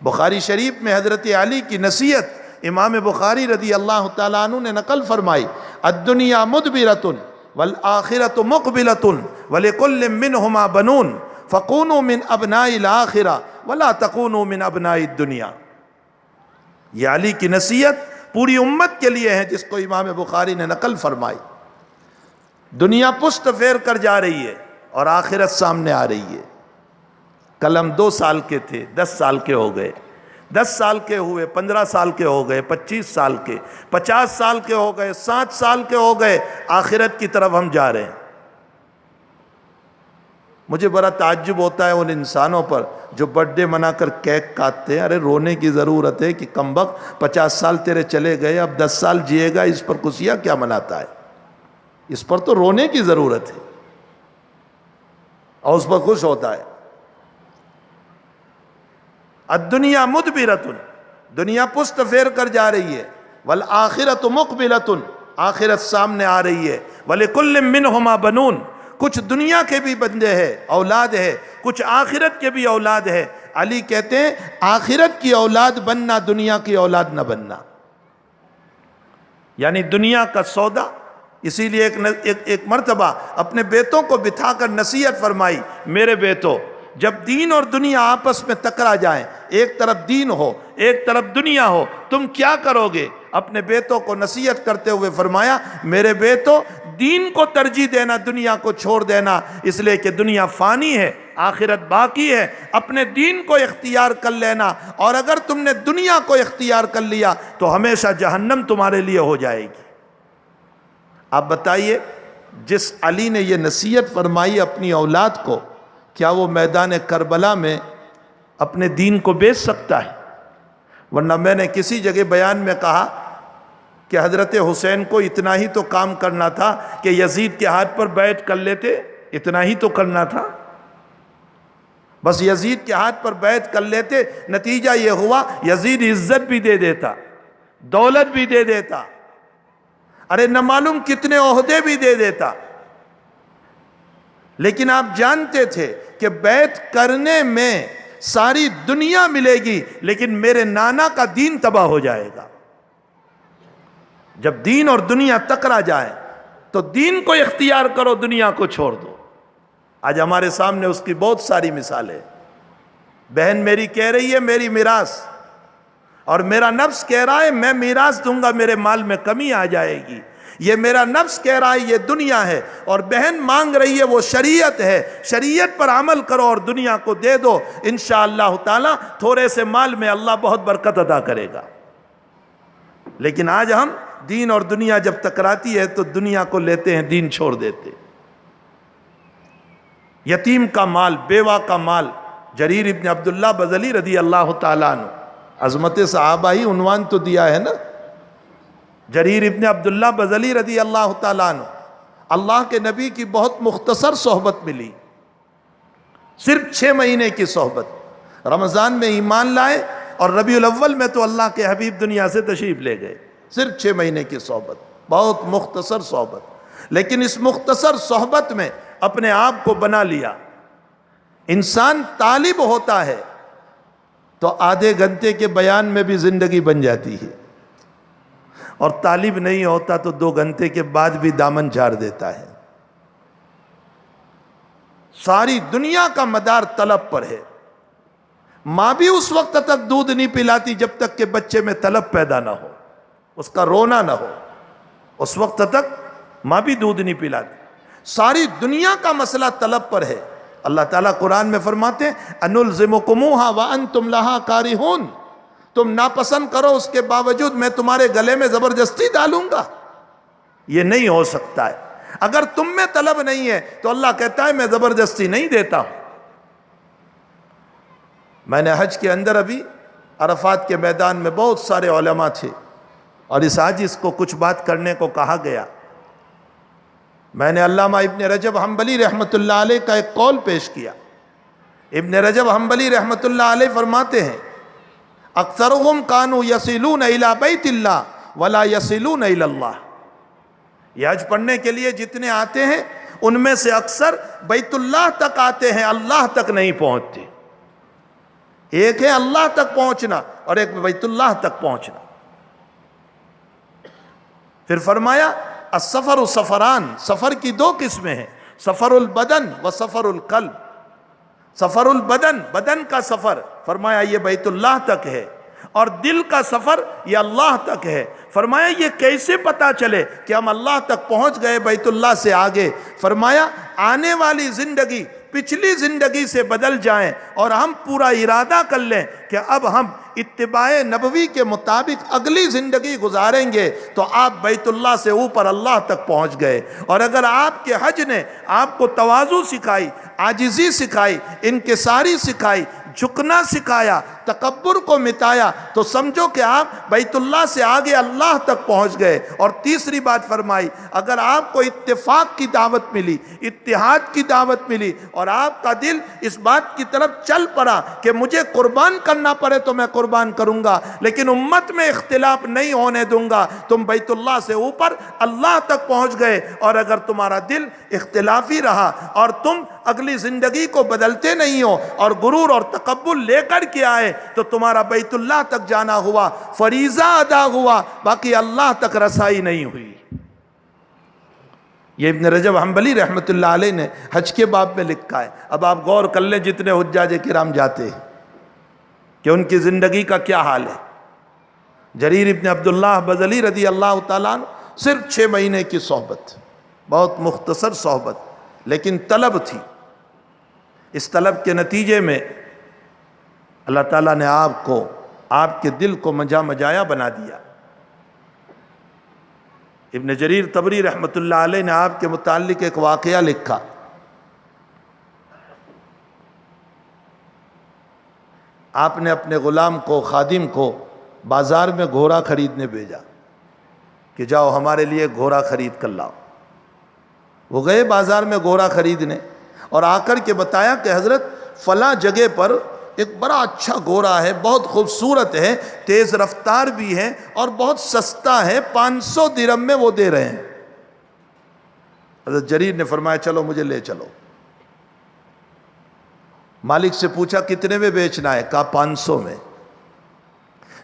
بخاری شریف میں حضرت علی کی نصیحت امام بخاری رضی اللہ تعالیٰ عنہ نے نقل فرمائی، الدنیا مدبرۃ والآخرۃ مقبلۃ ولکل منہما بنون فکونوا من ابناء الآخرہ ولا تکونوا من ابناء الدنیا۔ یہ علی کی نصیحت پوری امت کے لیے ہے، جس کو امام بخاری نے نقل فرمائی۔ دنیا پشت پھیر کر جا رہی ہے اور آخرت سامنے آ رہی ہے۔ کل ہم 2 سال کے تھے، 10 سال کے ہو گئے، 10 سال کے ہوئے، 15 سال کے ہو گئے، 25 سال کے، 50 سال کے ہو گئے، 60 سال کے ہو گئے، آخرت کی طرف ہم جا رہے ہیں۔ مجھے بڑا تعجب ہوتا ہے ان انسانوں پر جو برتھ ڈے منا کر کیک کاٹتے ہیں۔ ارے رونے کی ضرورت ہے کہ کمبخت 50 سال تیرے چلے گئے، اب 10 سال جیے گا، اس پر خوشیاں کیا مناتا ہے؟ اس پر تو رونے کی ضرورت ہے اور اس پر خوش ہوتا ہے۔ الدنیا مدبرۃ، دنیا پشت پھیر کر جا رہی ہے، والآخرۃ مقبلۃ، آخرت سامنے آ رہی ہے، ولکل منہما بنون، کچھ دنیا کے بھی بندے ہیں، اولاد ہے، کچھ آخرت کے بھی اولاد ہے۔ علی کہتے ہیں آخرت کی اولاد بننا، دنیا کی اولاد نہ بننا، یعنی دنیا کا سودا۔ اسی لیے ایک مرتبہ اپنے بیٹوں کو بٹھا کر نصیحت فرمائی، میرے بیٹو جب دین اور دنیا آپس میں ٹکرا جائیں، ایک طرف دین ہو ایک طرف دنیا ہو، تم کیا کرو گے؟ اپنے بیٹوں کو نصیحت کرتے ہوئے فرمایا، میرے بیٹو دین کو ترجیح دینا، دنیا کو چھوڑ دینا، اس لیے کہ دنیا فانی ہے، آخرت باقی ہے۔ اپنے دین کو اختیار کر لینا، اور اگر تم نے دنیا کو اختیار کر لیا تو ہمیشہ جہنم تمہارے لیے ہو جائے گی۔ آپ بتائیے، جس علی نے یہ نصیحت فرمائی اپنی اولاد کو، کیا وہ میدان کربلا میں اپنے دین کو بیچ سکتا ہے؟ ورنہ میں نے کسی جگہ بیان میں کہا کہ حضرت حسین کو اتنا ہی تو کام کرنا تھا کہ یزید کے ہاتھ پر بیعت کر لیتے، اتنا ہی تو کرنا تھا، بس یزید کے ہاتھ پر بیعت کر لیتے۔ نتیجہ یہ ہوا یزید عزت بھی دے دیتا، دولت بھی دے دیتا، ارے نہ معلوم کتنے عہدے بھی دے دیتا، لیکن آپ جانتے تھے کہ بیعت کرنے میں ساری دنیا ملے گی لیکن میرے نانا کا دین تباہ ہو جائے گا۔ جب دین اور دنیا ٹکرا جائے تو دین کو اختیار کرو، دنیا کو چھوڑ دو۔ آج ہمارے سامنے اس کی بہت ساری مثالیں۔ بہن میری کہہ رہی ہے میری میراث، اور میرا نفس کہہ رہا ہے میں میراث دوں گا، میرے مال میں کمی آ جائے گی۔ یہ میرا نفس کہہ رہا ہے یہ دنیا ہے، اور بہن مانگ رہی ہے وہ شریعت ہے، شریعت پر عمل کرو اور دنیا کو دے دو، انشاءاللہ تعالی تھوڑے سے مال میں اللہ بہت برکت عطا کرے گا۔ لیکن آج ہم دین اور دنیا جب ٹکراتی ہے تو دنیا کو لیتے ہیں، دین چھوڑ دیتے۔ یتیم کا مال، بیوہ کا مال، جریر ابن عبداللہ بجلی رضی اللہ تعالیٰ عنہ، عظمت صحابہ ہی عنوان تو دیا ہے نا، جریر ابن عبداللہ بجلی رضی اللہ تعالیٰ عنہ، اللہ کے نبی کی بہت مختصر صحبت ملی، صرف 6 مہینے کی صحبت۔ رمضان میں ایمان لائے اور ربیع الاول میں تو اللہ کے حبیب دنیا سے تشریف لے گئے، صرف 6 مہینے کی صحبت، بہت مختصر صحبت۔ لیکن اس مختصر صحبت میں اپنے آپ کو بنا لیا۔ انسان طالب ہوتا ہے تو آدھے گھنٹے کے بیان میں بھی زندگی بن جاتی ہے، اور طالب نہیں ہوتا تو 2 گھنٹے کے بعد بھی دامن جھاڑ دیتا ہے۔ ساری دنیا کا مدار طلب پر ہے۔ ماں بھی اس وقت تک دودھ نہیں پلاتی جب تک کہ بچے میں طلب پیدا نہ ہو، اس کا رونا نہ ہو، اس وقت تک ماں بھی دودھ نہیں پلاتی۔ ساری دنیا کا مسئلہ طلب پر ہے۔ اللہ تعالیٰ قرآن میں فرماتے ہیں انلزمکموہا وانتم لہا کارہون، تم ناپسند کرو اس کے باوجود میں تمہارے گلے میں زبردستی ڈالوں گا، یہ نہیں ہو سکتا ہے۔ اگر تم میں طلب نہیں ہے تو اللہ کہتا ہے میں زبردستی نہیں دیتا ہوں۔ میں نے حج کے اندر ابھی عرفات کے میدان میں بہت سارے علماء تھے، اور اس حاجز کو کچھ بات کرنے کو کہا گیا۔ میں نے علامہ ابن رجب حنبلی رحمۃ اللہ علیہ کا ایک قول پیش کیا۔ ابن رجب حنبلی رحمۃ اللہ علیہ فرماتے ہیں اکثرهم کانوا یصلون الی بیت اللہ ولا یصلون الی اللہ۔ یہ حج پڑھنے کے لیے جتنے آتے ہیں ان میں سے اکثر بیت اللہ تک آتے ہیں، اللہ تک نہیں پہنچتے۔ ایک ہے اللہ تک پہنچنا اور ایک بیت اللہ تک پہنچنا۔ پھر فرمایا السفر سفران، سفر کی 2 قسمیں ہیں، سفر البدن و سفر القلب۔ سفر البدن، بدن کا سفر فرمایا یہ بیت اللہ تک ہے، اور دل کا سفر یہ اللہ تک ہے۔ فرمایا یہ کیسے پتا چلے کہ ہم اللہ تک پہنچ گئے بیت اللہ سے آگے؟ فرمایا آنے والی زندگی پچھلی زندگی سے بدل جائیں اور ہم پورا ارادہ کر لیں کہ اب ہم اتباع نبوی کے مطابق اگلی زندگی گزاریں گے تو آپ بیت اللہ سے اوپر اللہ تک پہنچ گئے۔ اور اگر آپ کے حج نے آپ کو تواضع سکھائی، عاجزی سکھائی، انکساری سکھائی، جھکنا سکھایا، تکبر کو مٹایا، تو سمجھو کہ آپ بیت اللہ سے آگے اللہ تک پہنچ گئے۔ اور تیسری بات فرمائی اگر آپ کو اتفاق کی دعوت ملی، اتحاد کی دعوت ملی، اور آپ کا دل اس بات کی طرف چل پڑا کہ مجھے قربان کرنا پڑے تو میں قربان کروں گا لیکن امت میں اختلاف نہیں ہونے دوں گا، تم بیت اللہ سے اوپر اللہ تک پہنچ گئے۔ اور اگر تمہارا دل اختلافی رہا اور تم اگلی زندگی کو بدلتے نہیں ہو اور غرور اور تکبر لے کر کے آئے تو تمہارا بیت اللہ تک جانا ہوا، فریضہ ادا ہوا، باقی اللہ تک رسائی نہیں ہوئی۔ یہ ابن رجب حنبلی رحمۃ اللہ علیہ نے حج کے باب میں لکھا ہے۔ اب آپ غور کر لیں جتنے حجاج کرام جاتے ہیں کہ ان کی زندگی کا کیا حال ہے۔ جریر ابن عبداللہ بجلی رضی اللہ تعالیٰ عنہ صرف 6 مہینے کی صحبت، بہت مختصر صحبت، لیکن طلب تھی. اس طلب کے نتیجے میں اللہ تعالیٰ نے آپ کے دل کو مجایا بنا دیا. ابن جریر طبری رحمۃ اللہ علیہ نے آپ کے متعلق ایک واقعہ لکھا. آپ نے اپنے غلام کو، خادم کو بازار میں گھوڑا خریدنے بھیجا کہ جاؤ ہمارے لیے گھوڑا خرید کر لاؤ. وہ گئے بازار میں گھوڑا خریدنے اور آ کر کے بتایا کہ حضرت فلاں جگہ پر ایک بڑا اچھا گھوڑا ہے، بہت خوبصورت ہے، تیز رفتار بھی ہے اور بہت سستا ہے، 500 درہم میں وہ دے رہے ہیں. حضرت جریر نے فرمایا چلو مجھے لے چلو. مالک سے پوچھا کتنے میں بیچنا ہے؟ کہا 500 میں.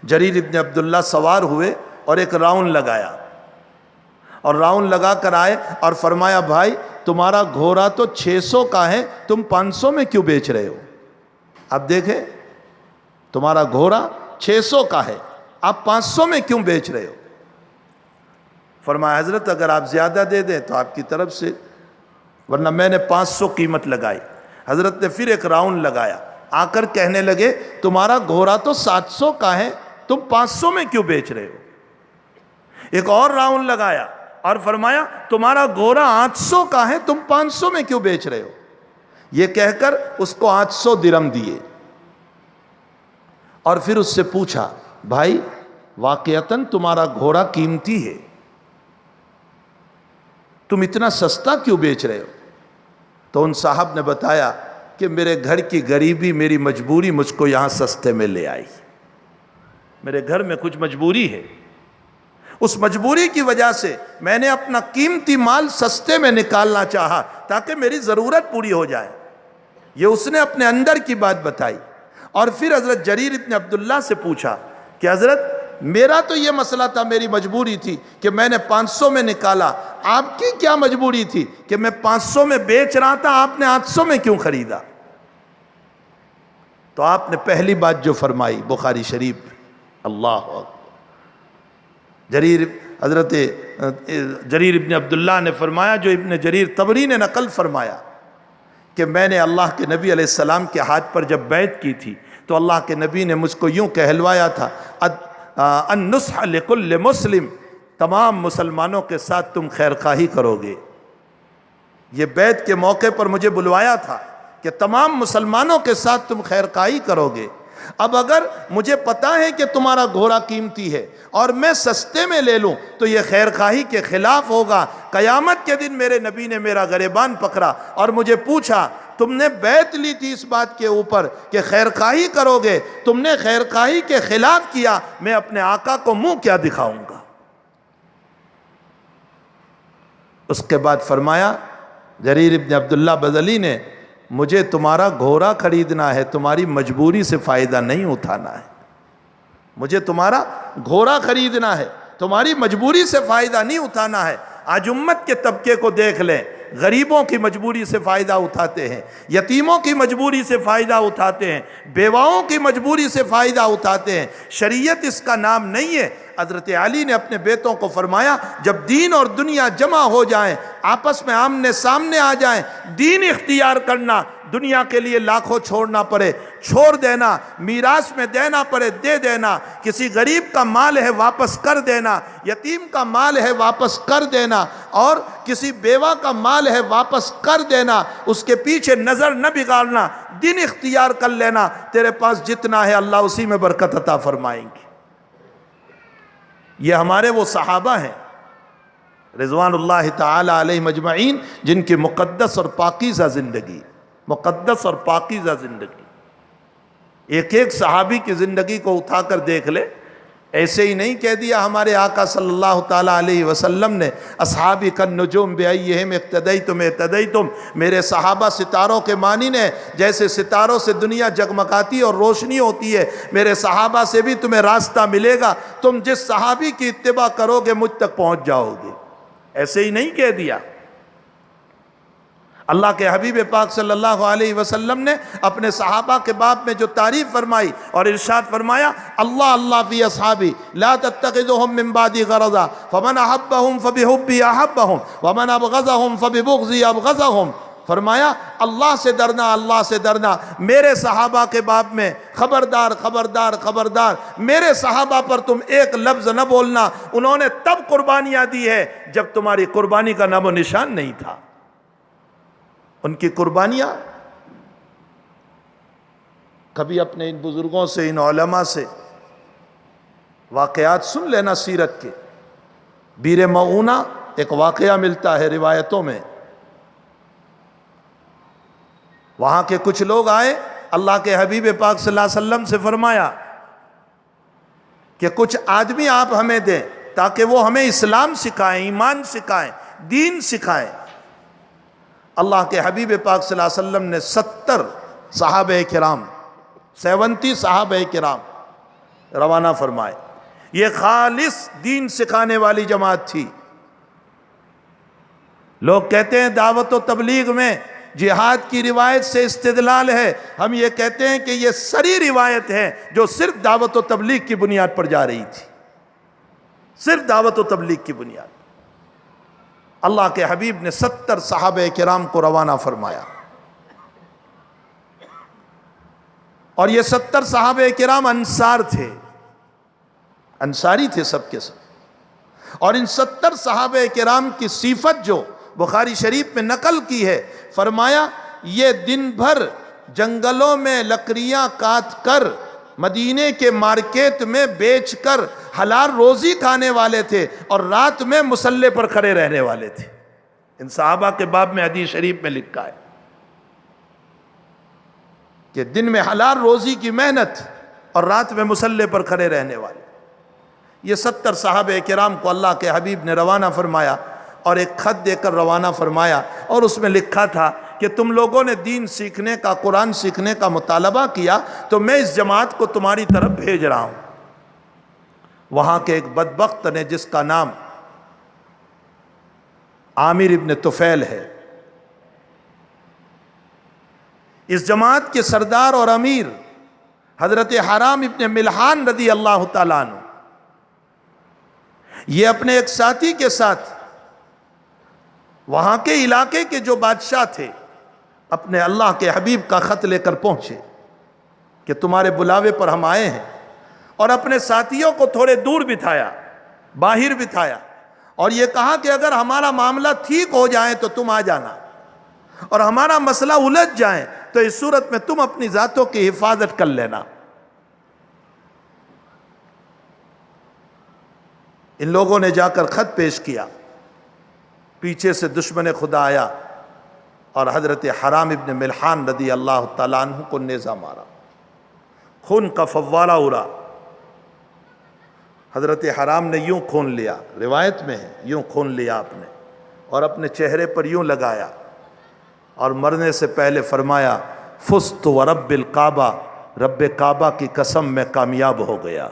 جریر ابن عبداللہ سوار ہوئے اور ایک راؤنڈ لگایا اور راؤنڈ لگا کر آئے اور فرمایا بھائی تمہارا گھوڑا تو 600 کا ہے، تم 500 میں کیوں بیچ رہے ہو؟ اب دیکھیں تمہارا گھوڑا 600 کا ہے، آپ 500 میں کیوں بیچ رہے ہو؟ فرمایا حضرت اگر آپ زیادہ دے دیں تو آپ کی طرف سے، ورنہ میں نے 500 قیمت لگائی. حضرت نے پھر ایک راؤنڈ لگایا، آ کر کہنے لگے تمہارا گھوڑا تو 700 کا ہے، تم 500 میں کیوں بیچ رہے ہو؟ ایک اور راؤنڈ لگایا اور فرمایا تمہارا گھوڑا 800 کا ہے، تم 500 میں کیوں بیچ رہے ہو؟ یہ کہہ کر اس کو 800 درہم دیے اور پھر اس سے پوچھا بھائی واقعتاً تمہارا گھوڑا قیمتی ہے، تم اتنا سستا کیوں بیچ رہے ہو؟ تو ان صاحب نے بتایا کہ میرے گھر کی غریبی، میری مجبوری مجھ کو یہاں سستے میں لے آئی. میرے گھر میں کچھ مجبوری ہے، اس مجبوری کی وجہ سے میں نے اپنا قیمتی مال سستے میں نکالنا چاہا تاکہ میری ضرورت پوری ہو جائے. یہ اس نے اپنے اندر کی بات بتائی. اور پھر حضرت جریر ابن عبداللہ سے پوچھا کہ حضرت میرا تو یہ مسئلہ تھا، میری مجبوری تھی کہ میں نے 500 میں نکالا، آپ کی کیا مجبوری تھی کہ میں 500 میں بیچ رہا تھا، آپ نے 800 میں کیوں خریدا؟ تو آپ نے پہلی بات جو فرمائی بخاری شریف، اللہ اکبر، حضرت جریر ابن عبداللہ نے فرمایا جو ابن جریر طبری نے نقل فرمایا کہ میں نے اللہ کے نبی علیہ السلام کے ہاتھ پر جب بیعت کی تھی تو اللہ کے نبی نے مجھ کو یوں کہلوایا تھا النصح لکل مسلم، تمام مسلمانوں کے ساتھ تم خیر خواہی کرو گے. یہ بیعت کے موقع پر مجھے بلوایا تھا کہ تمام مسلمانوں کے ساتھ تم خیر خواہی کرو گے. اب اگر مجھے پتا ہے کہ تمہارا گھوڑا قیمتی ہے اور میں سستے میں لے لوں تو یہ خیر خواہی کے خلاف ہوگا. قیامت کے دن میرے نبی نے میرا گریبان پکڑا اور مجھے پوچھا تم نے بیعت لی تھی اس بات کے اوپر کہ خیر خواہی کرو گے، تم نے خیر خواہی کے خلاف کیا، میں اپنے آقا کو منہ کیا دکھاؤں گا؟ اس کے بعد فرمایا جریر ابن عبداللہ بجلی نے مجھے تمہارا گھوڑا خریدنا ہے، تمہاری مجبوری سے فائدہ نہیں اٹھانا ہے. مجھے تمہارا گھوڑا خریدنا ہے، تمہاری مجبوری سے فائدہ نہیں اٹھانا ہے. آج امت کے طبقے کو دیکھ لیں، غریبوں کی مجبوری سے فائدہ اٹھاتے ہیں، یتیموں کی مجبوری سے فائدہ اٹھاتے ہیں، بیواؤں کی مجبوری سے فائدہ اٹھاتے ہیں. شریعت اس کا نام نہیں ہے. حضرت علی نے اپنے بیٹوں کو فرمایا جب دین اور دنیا جمع ہو جائیں، آپس میں آمنے سامنے آ جائیں، دین اختیار کرنا، دنیا کے لیے لاکھوں چھوڑنا پڑے چھوڑ دینا، میراث میں دینا پڑے دے دینا، کسی غریب کا مال ہے واپس کر دینا، یتیم کا مال ہے واپس کر دینا، اور کسی بیوہ کا مال ہے واپس کر دینا، اس کے پیچھے نظر نہ بگاڑنا، دین اختیار کر لینا. تیرے پاس جتنا ہے اللہ اسی میں برکت عطا فرمائیں گے. یہ ہمارے وہ صحابہ ہیں رضوان اللہ تعالی علیہ مجمعین جن کی مقدس اور پاکیزہ زندگی، مقدس اور پاکیزہ زندگی. ایک ایک صحابی کی زندگی کو اٹھا کر دیکھ لے. ایسے ہی نہیں کہہ دیا ہمارے آقا صلی اللہ تعالی علیہ وسلم نے اصحابی کالنجوم بأیہم اقتدیتم اہتدیتم، میرے صحابہ ستاروں کے مانند ہیں، جیسے ستاروں سے دنیا جگمگاتی اور روشنی ہوتی ہے، میرے صحابہ سے بھی تمہیں راستہ ملے گا، تم جس صحابی کی اتباع کرو گے مجھ تک پہنچ جاؤ گے. ایسے ہی نہیں کہہ دیا. اللہ کے حبیب پاک صلی اللہ علیہ وسلم نے اپنے صحابہ کے باب میں جو تعریف فرمائی اور ارشاد فرمایا، اللہ اللہ فی اصحابی لا تتخذهم من بعدی غرضا فمن احبهم فبحبی احبهم ومن ابغضهم فببغضی ابغضهم۔ فرمایا اللہ سے ڈرنا، اللہ سے ڈرنا، میرے صحابہ کے باب میں خبردار خبردار خبردار، میرے صحابہ پر تم ایک لفظ نہ بولنا، انہوں نے تب قربانیاں دی ہے جب تمہاری قربانی کا نام و نشان نہیں تھا۔ ان کی قربانیاں، کبھی اپنے ان بزرگوں سے، ان علماء سے واقعات سن لینا سیرت کے۔ بیر معونہ ایک واقعہ ملتا ہے روایتوں میں، وہاں کے کچھ لوگ آئے، اللہ کے حبیب پاک صلی اللہ علیہ وسلم سے فرمایا کہ کچھ آدمی آپ ہمیں دیں تاکہ وہ ہمیں اسلام سکھائیں، ایمان سکھائیں، دین سکھائیں۔ اللہ کے حبیب پاک صلی اللہ علیہ وسلم نے 70 صحابہ کرام، 70 صحابہ کرام روانہ فرمائے۔ یہ خالص دین سکھانے والی جماعت تھی۔ لوگ کہتے ہیں دعوت و تبلیغ میں جہاد کی روایت سے استدلال ہے، ہم یہ کہتے ہیں کہ یہ سری روایت ہے جو صرف دعوت و تبلیغ کی بنیاد پر جا رہی تھی، صرف دعوت و تبلیغ کی بنیاد۔ اللہ کے حبیب نے 70 صحابہ کرام کو روانہ فرمایا، اور یہ 70 صحابہ کرام انصار تھے، انصاری تھے سب کے سب۔ اور ان 70 صحابہ کرام کی صفت جو بخاری شریف میں نقل کی ہے، فرمایا یہ دن بھر جنگلوں میں لکڑیاں کاٹ کر مدینے کے مارکیٹ میں بیچ کر حلال روزی کھانے والے تھے، اور رات میں مصلی پر کھڑے رہنے والے تھے۔ ان صحابہ کے باب میں حدیث شریف میں لکھا ہے کہ دن میں حلال روزی کی محنت اور رات میں مصلی پر کھڑے رہنے والے۔ یہ 70 صحابہ کرام کو اللہ کے حبیب نے روانہ فرمایا، اور ایک خط دے کر روانہ فرمایا، اور اس میں لکھا تھا کہ تم لوگوں نے دین سیکھنے کا، قرآن سیکھنے کا مطالبہ کیا تو میں اس جماعت کو تمہاری طرف بھیج رہا ہوں۔ وہاں کے ایک بدبخت نے جس کا نام عامر ابن طفیل ہے، اس جماعت کے سردار اور امیر حضرت حرام ابن ملحان رضی اللہ تعالیٰ عنہ، یہ اپنے ایک ساتھی کے ساتھ وہاں کے علاقے کے جو بادشاہ تھے، اپنے اللہ کے حبیب کا خط لے کر پہنچے کہ تمہارے بلاوے پر ہم آئے ہیں، اور اپنے ساتھیوں کو تھوڑے دور بٹھایا، باہر بٹھایا، اور یہ کہا کہ اگر ہمارا معاملہ ٹھیک ہو جائے تو تم آ جانا، اور ہمارا مسئلہ الجھ جائے تو اس صورت میں تم اپنی ذاتوں کی حفاظت کر لینا۔ ان لوگوں نے جا کر خط پیش کیا، پیچھے سے دشمن خدا آیا اور حضرت حرام ابن ملحان رضی اللہ تعالیٰ عنہ کو نیزہ مارا، خون کا فوارہ اڑا۔ حضرت حرام نے یوں خون لیا، روایت میں ہے یوں خون لیا آپ نے، اور اپنے چہرے پر یوں لگایا، اور مرنے سے پہلے فرمایا فزت ورب الکعبہ، رب کعبہ کی قسم میں کامیاب ہو گیا،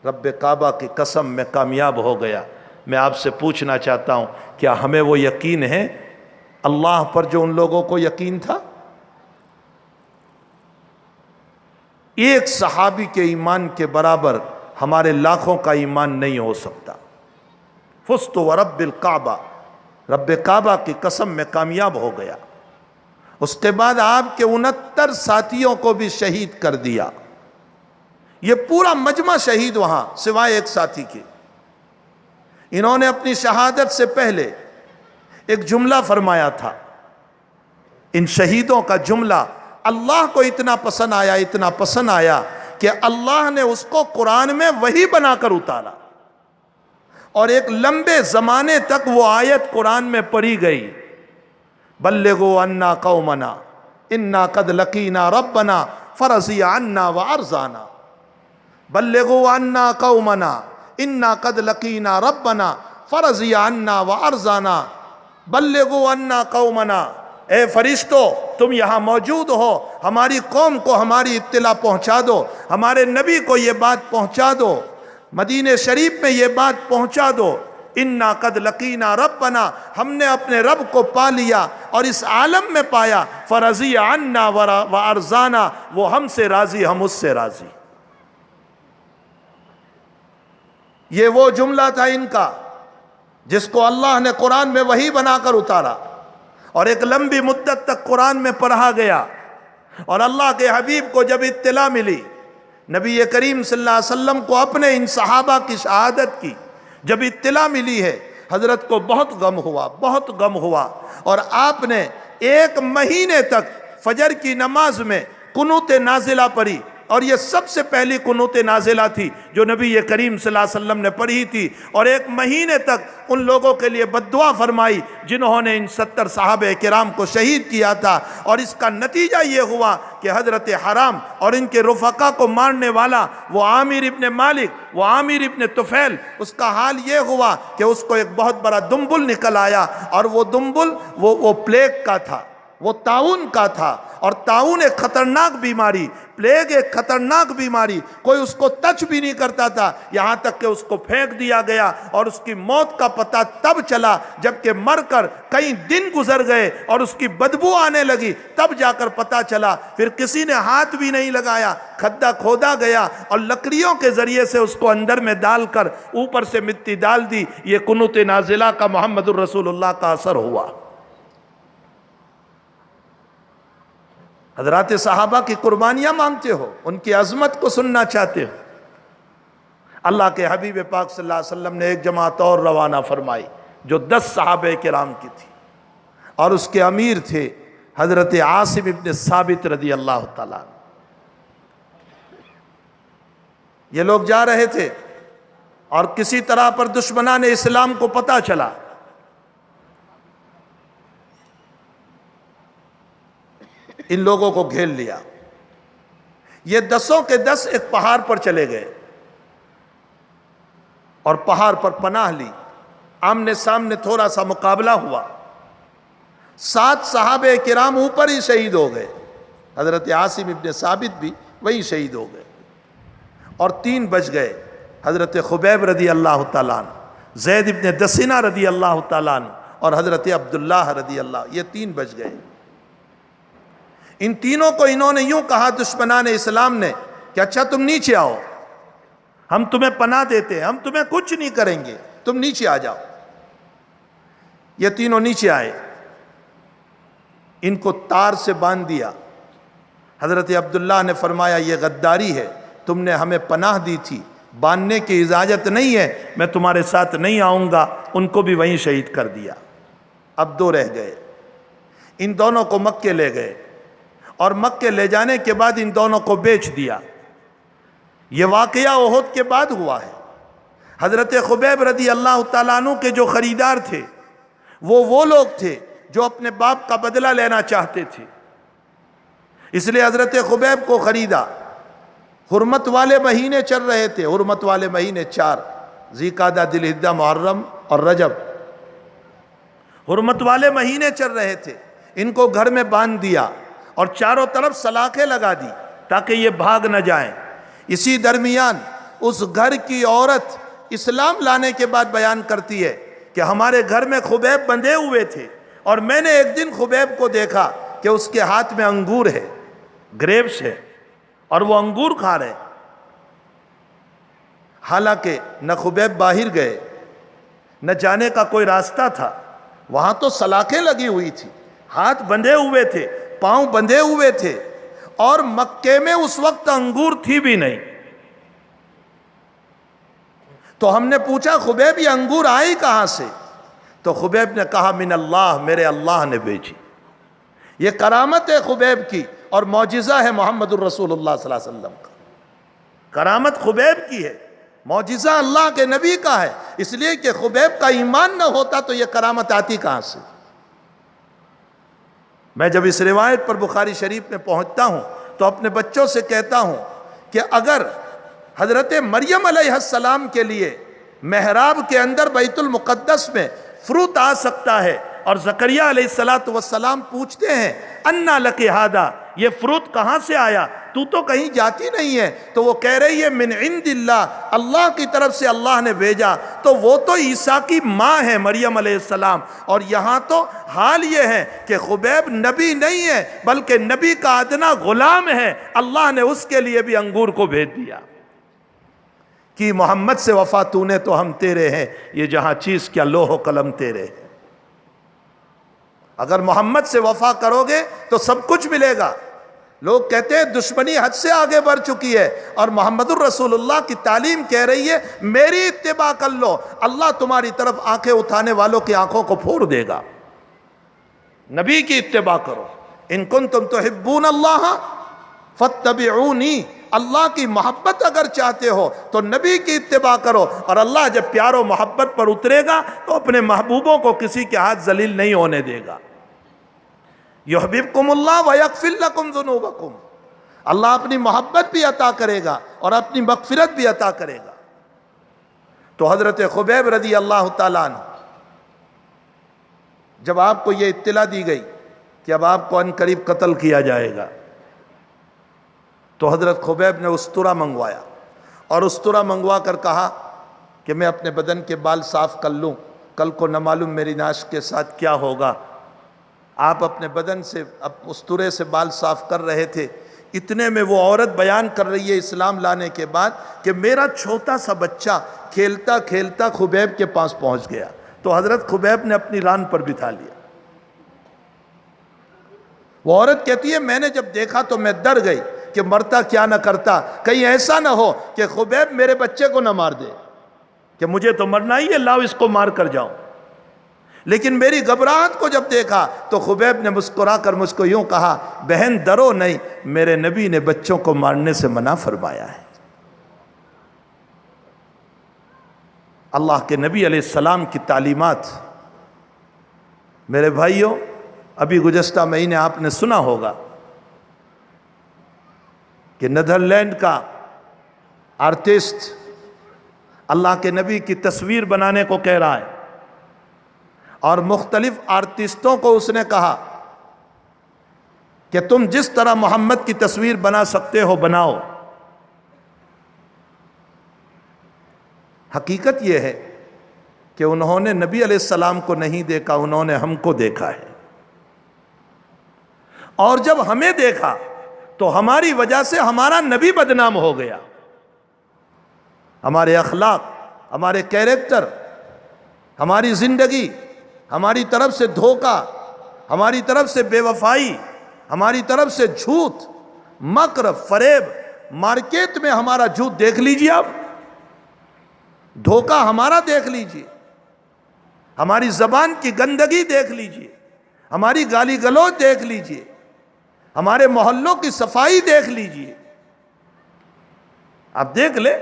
رب کعبہ کی قسم میں کامیاب ہو گیا۔ میں آپ سے پوچھنا چاہتا ہوں، کیا ہمیں وہ یقین ہے اللہ پر جو ان لوگوں کو یقین تھا؟ ایک صحابی کے ایمان کے برابر ہمارے لاکھوں کا ایمان نہیں ہو سکتا۔ فزت ورب الکعبہ، رب کعبہ کی قسم میں کامیاب ہو گیا۔ اس کے بعد آپ کے 69 ساتھیوں کو بھی شہید کر دیا۔ یہ پورا مجمع شہید وہاں سوائے ایک ساتھی کے۔ انہوں نے اپنی شہادت سے پہلے ایک جملہ فرمایا تھا، ان شہیدوں کا جملہ اللہ کو اتنا پسند آیا، اتنا پسند آیا کہ اللہ نے اس کو قرآن میں وحی بنا کر اتارا، اور ایک لمبے زمانے تک وہ آیت قرآن میں پڑھی گئی، بلغوا عنا قومنا انا قد لقینا ربنا فرضی عنا وارضانا، بلغوا عنا قومنا انا قد لقینا ربنا فرضی عنا وارضانا، بلغوا عنا قومنا، اے فرشتو تم یہاں موجود ہو، ہماری قوم کو ہماری اطلاع پہنچا دو، ہمارے نبی کو یہ بات پہنچا دو، مدینہ شریف میں یہ بات پہنچا دو انا قد لقینا ربنا، ہم نے اپنے رب کو پا لیا اور اس عالم میں پایا، فرضی عنا وارضانا، وہ ہم سے راضی ہم اس سے راضی۔ یہ وہ جملہ تھا ان کا جس کو اللہ نے قرآن میں وحی بنا کر اتارا، اور ایک لمبی مدت تک قرآن میں پڑھا گیا، اور اللہ کے حبیب کو جب اطلاع ملی، نبی کریم صلی اللہ علیہ وسلم کو اپنے ان صحابہ کی شہادت کی جب اطلاع ملی ہے، حضرت کو بہت غم ہوا، بہت غم ہوا، اور آپ نے 1 مہینے تک فجر کی نماز میں قنوت نازلہ پڑھی، اور یہ سب سے پہلی قنوت نازلہ تھی جو نبی کریم صلی اللہ علیہ وسلم نے پڑھی تھی، اور 1 مہینے تک ان لوگوں کے لیے بد دعا فرمائی جنہوں نے ان 70 صحابہ کرام کو شہید کیا تھا، اور اس کا نتیجہ یہ ہوا کہ حضرت حرام اور ان کے رفقا کو مارنے والا وہ عامر ابن مالک، وہ عامر ابن طفیل، اس کا حال یہ ہوا کہ اس کو ایک بہت بڑا دنبل نکل آیا، اور وہ دنبل وہ پلیگ کا تھا، وہ طاعون کا تھا، اور طاعون ایک خطرناک بیماری، پلیگ ایک خطرناک بیماری، کوئی اس کو ٹچ بھی نہیں کرتا تھا، یہاں تک کہ اس کو پھینک دیا گیا، اور اس کی موت کا پتہ تب چلا جبکہ مر کر کئی دن گزر گئے اور اس کی بدبو آنے لگی، تب جا کر پتہ چلا، پھر کسی نے ہاتھ بھی نہیں لگایا، کھڈا کھودا گیا اور لکڑیوں کے ذریعے سے اس کو اندر میں ڈال کر اوپر سے مٹی ڈال دی۔ یہ قنوت نازلہ کا محمد الرسول اللہ کا اثر ہوا۔ حضرات صحابہ کی قربانیاں مانگتے ہو، ان کی عظمت کو سننا چاہتے ہو، اللہ کے حبیب پاک صلی اللہ علیہ وسلم نے ایک جماعت اور روانہ فرمائی جو 10 صحابہ کرام کی تھی، اور اس کے امیر تھے حضرت عاصم ابن ثابت رضی اللہ تعالیٰ۔ یہ لوگ جا رہے تھے اور کسی طرح پر دشمنان اسلام کو پتہ چلا، ان لوگوں کو گھیر لیا۔ یہ 10 کے 10 ایک پہاڑ پر چلے گئے اور پہاڑ پر پناہ لی، آمنے سامنے تھوڑا سا مقابلہ ہوا، 7 صحابہ کرام اوپر ہی شہید ہو گئے، حضرت عاصم ابن ثابت بھی وہی شہید ہو گئے، اور 3 بچ گئے، حضرت خبیب رضی اللہ تعالیٰ عنہ، زید ابن دسینہ رضی اللہ تعالیٰ عنہ، اور حضرت عبداللہ رضی اللہ، یہ 3 بچ گئے۔ ان تینوں کو انہوں نے یوں کہا دشمنان اسلام نے کہ اچھا تم نیچے آؤ، ہم تمہیں پناہ دیتے ہیں، ہم تمہیں کچھ نہیں کریں گے، تم نیچے آ جاؤ۔ یہ تینوں نیچے آئے، ان کو تار سے باندھ دیا۔ حضرت عبداللہ نے فرمایا یہ غداری ہے، تم نے ہمیں پناہ دی تھی، باندھنے کی اجازت نہیں ہے، میں تمہارے ساتھ نہیں آؤں گا، ان کو بھی وہیں شہید کر دیا۔ اب 2 رہ گئے، ان دونوں کو مکے لے گئے، اور مکے لے جانے کے بعد ان دونوں کو بیچ دیا۔ یہ واقعہ احد کے بعد ہوا ہے۔ حضرت خبیب رضی اللہ تعالیٰ عنہ کے جو خریدار تھے وہ لوگ تھے جو اپنے باپ کا بدلہ لینا چاہتے تھے، اس لیے حضرت خبیب کو خریدا۔ حرمت والے مہینے چل رہے تھے، حرمت والے مہینے 4، ذوالقعدہ، ذوالحجہ، محرم اور رجب، حرمت والے مہینے چل رہے تھے۔ ان کو گھر میں باندھ دیا اور چاروں طرف سلاخیں لگا دی تاکہ یہ بھاگ نہ جائیں۔ اسی درمیان اس گھر کی عورت اسلام لانے کے بعد بیان کرتی ہے کہ ہمارے گھر میں خبیب بندھے ہوئے تھے، اور میں نے ایک دن خبیب کو دیکھا کہ اس کے ہاتھ میں انگور ہے، گریپس ہے، اور وہ انگور کھا رہے۔ حالانکہ نہ خبیب باہر گئے، نہ جانے کا کوئی راستہ تھا، وہاں تو سلاخیں لگی ہوئی تھی، ہاتھ بندھے ہوئے تھے، پاؤں بندھے ہوئے تھے، اور مکے میں اس وقت انگور تھی بھی نہیں۔ تو ہم نے پوچھا خبیب یہ انگور آئی کہاں سے؟ تو خبیب نے کہا من اللہ، میرے اللہ نے بھیجی۔ یہ کرامت ہے خبیب کی، اور معجزہ ہے محمد الرسول اللہ صلی اللہ علیہ وسلم کا۔ کرامت خبیب کی ہے، معجزہ اللہ کے نبی کا ہے، اس لیے کہ خبیب کا ایمان نہ ہوتا تو یہ کرامت آتی کہاں سے؟ میں جب اس روایت پر بخاری شریف میں پہنچتا ہوں تو اپنے بچوں سے کہتا ہوں کہ اگر حضرت مریم علیہ السلام کے لیے محراب کے اندر بیت المقدس میں فروٹ آ سکتا ہے، اور زکریا علیہ السلام پوچھتے ہیں انا لک ھذا، یہ فروٹ کہاں سے آیا؟ تو کہیں جاتی نہیں ہے۔ تو وہ کہہ رہی ہے من عند اللہ، اللہ کی طرف سے اللہ نے بھیجا۔ تو وہ تو عیسیٰ کی ماں ہے مریم علیہ السلام، اور یہاں تو حال یہ ہے کہ خبیب نبی نہیں ہے بلکہ نبی کا ادنا غلام ہے، اللہ نے اس کے لیے بھی انگور کو بھیج دیا کہ محمد سے وفا تو نے تو ہم تیرے ہیں، یہ جہاں چیز کیا لوح و قلم تیرے ہیں۔ اگر محمد سے وفا کرو گے تو سب کچھ ملے گا۔ لوگ کہتے ہیں دشمنی حد سے آگے بڑھ چکی ہے، اور محمد الرسول اللہ کی تعلیم کہہ رہی ہے میری اتباع کر لو، اللہ تمہاری طرف آنکھیں اٹھانے والوں کی آنکھوں کو پھوڑ دے گا۔ نبی کی اتباع کرو، ان کنتم تحبون اللہ فاتبعونی، اللہ کی محبت اگر چاہتے ہو تو نبی کی اتباع کرو، اور اللہ جب پیار و محبت پر اترے گا تو اپنے محبوبوں کو کسی کے ہاتھ ذلیل نہیں ہونے دے گا۔ یحببکم اللہ ویغفر لکم ذنوبکم، اللہ اپنی محبت بھی عطا کرے گا اور اپنی مغفرت بھی عطا کرے گا۔ تو حضرت خبیب رضی اللہ تعالیٰ عنہ جب آپ کو یہ اطلاع دی گئی کہ اب آپ کو عنقریب قتل کیا جائے گا، تو حضرت خبیب نے استرا منگوایا، اور استرا منگوا کر کہا کہ میں اپنے بدن کے بال صاف کر لوں، کل کو نہ معلوم میری نعش کے ساتھ کیا ہوگا۔ آپ اپنے بدن سے استرے سے بال صاف کر رہے تھے، اتنے میں وہ عورت بیان کر رہی ہے اسلام لانے کے بعد کہ میرا چھوٹا سا بچہ کھیلتا کھیلتا خبیب کے پاس پہنچ گیا، تو حضرت خبیب نے اپنی ران پر بٹھا لیا۔ وہ عورت کہتی ہے میں نے جب دیکھا تو میں ڈر گئی کہ مرتا کیا نہ کرتا، کہیں ایسا نہ ہو کہ خبیب میرے بچے کو نہ مار دے، کہ مجھے تو مرنا ہی ہے، لاؤ اس کو مار کر جاؤں۔ لیکن میری گھبراہٹ کو جب دیکھا تو خبیب نے مسکرا کر مجھ کو یوں کہا بہن ڈرو نہیں، میرے نبی نے بچوں کو مارنے سے منع فرمایا ہے۔ اللہ کے نبی علیہ السلام کی تعلیمات، میرے بھائیوں، ابھی گزشتہ مہینے آپ نے سنا ہوگا کہ نیدرلینڈ کا آرٹسٹ اللہ کے نبی کی تصویر بنانے کو کہہ رہا ہے، اور مختلف آرٹسٹوں کو اس نے کہا کہ تم جس طرح محمد کی تصویر بنا سکتے ہو بناؤ۔ حقیقت یہ ہے کہ انہوں نے نبی علیہ السلام کو نہیں دیکھا، انہوں نے ہم کو دیکھا ہے، اور جب ہمیں دیکھا تو ہماری وجہ سے ہمارا نبی بدنام ہو گیا۔ ہمارے اخلاق، ہمارے کیریکٹر، ہماری زندگی، ہماری طرف سے دھوکہ، ہماری طرف سے بے وفائی، ہماری طرف سے جھوٹ، مکر، فریب، مارکیٹ میں ہمارا جھوٹ دیکھ لیجئے، آپ دھوکہ ہمارا دیکھ لیجئے، ہماری زبان کی گندگی دیکھ لیجئے، ہماری گالی گلوچ دیکھ لیجئے، ہمارے محلوں کی صفائی دیکھ لیجئے۔ آپ دیکھ لیں،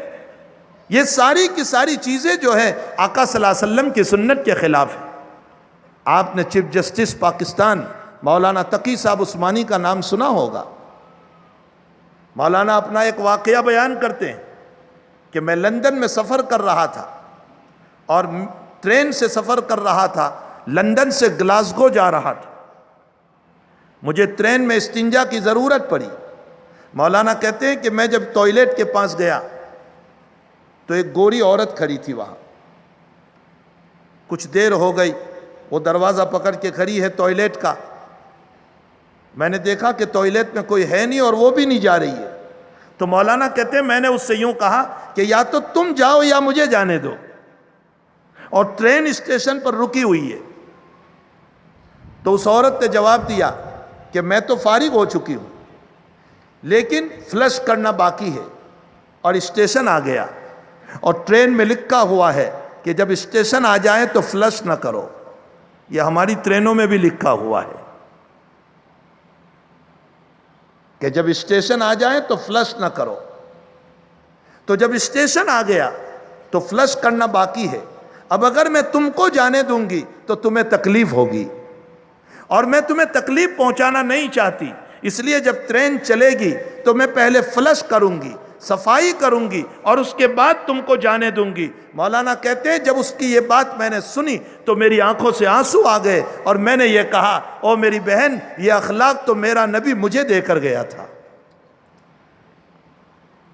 یہ ساری کی ساری چیزیں جو ہے آقا صلی اللہ علیہ وسلم کی سنت کے خلاف ہیں۔ آپ نے چیف جسٹس پاکستان مولانا تقی صاحب عثمانی کا نام سنا ہوگا۔ مولانا اپنا ایک واقعہ بیان کرتے ہیں کہ میں لندن میں سفر کر رہا تھا، اور ٹرین سے سفر کر رہا تھا، لندن سے گلاسگو جا رہا تھا، مجھے ٹرین میں استنجا کی ضرورت پڑی۔ مولانا کہتے ہیں کہ میں جب ٹوائلٹ کے پاس گیا تو ایک گوری عورت کھڑی تھی وہاں، کچھ دیر ہو گئی، وہ دروازہ پکڑ کے کھڑی ہے ٹوائلٹ کا۔ میں نے دیکھا کہ ٹوائلٹ میں کوئی ہے نہیں اور وہ بھی نہیں جا رہی ہے، تو مولانا کہتے ہیں میں نے اس سے یوں کہا کہ یا تو تم جاؤ یا مجھے جانے دو، اور ٹرین اسٹیشن پر رکی ہوئی ہے۔ تو اس عورت نے جواب دیا کہ میں تو فارغ ہو چکی ہوں، لیکن فلش کرنا باقی ہے، اور اسٹیشن آ گیا، اور ٹرین میں لکھا ہوا ہے کہ جب اسٹیشن آ جائیں تو فلش نہ کرو۔ یہ ہماری ٹرینوں میں بھی لکھا ہوا ہے کہ جب اسٹیشن آ جائیں تو فلش نہ کرو۔ تو جب اسٹیشن آ گیا تو فلش کرنا باقی ہے۔ اب اگر میں تم کو جانے دوں گی تو تمہیں تکلیف ہوگی، اور میں تمہیں تکلیف پہنچانا نہیں چاہتی، اس لیے جب ٹرین چلے گی تو میں پہلے فلش کروں گی، صفائی کروں گی اور اس کے بعد تم کو جانے دوں گی۔ مولانا کہتے ہیں جب اس کی یہ بات میں نے سنی تو میری آنکھوں سے آنسو آ گئے اور میں نے یہ کہا، او میری بہن، یہ اخلاق تو میرا نبی مجھے دے کر گیا تھا،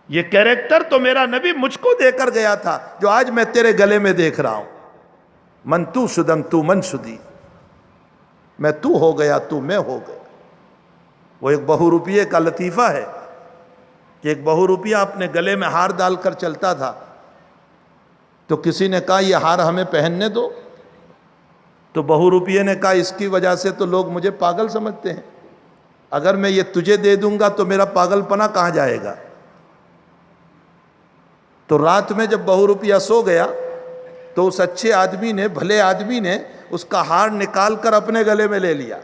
یہ کیریکٹر تو میرا نبی مجھ کو دے کر گیا تھا جو آج میں تیرے گلے میں دیکھ رہا ہوں۔ من تو شدم تو من شدی، میں تو ہو گیا تو میں ہو گیا۔ وہ ایک بہو روپیے کا لطیفہ ہے کہ ایک بہو روپیہ اپنے گلے میں ہار ڈال کر چلتا تھا، تو کسی نے کہا یہ ہار ہمیں پہننے دو، تو بہو روپیے نے کہا اس کی وجہ سے تو لوگ مجھے پاگل سمجھتے ہیں، اگر میں یہ تجھے دے دوں گا تو میرا پاگل پنا کہاں جائے گا؟ تو رات میں جب بہو روپیہ سو گیا تو اس اچھے آدمی نے، بھلے آدمی نے اس کا ہار نکال کر اپنے گلے میں لے لیا۔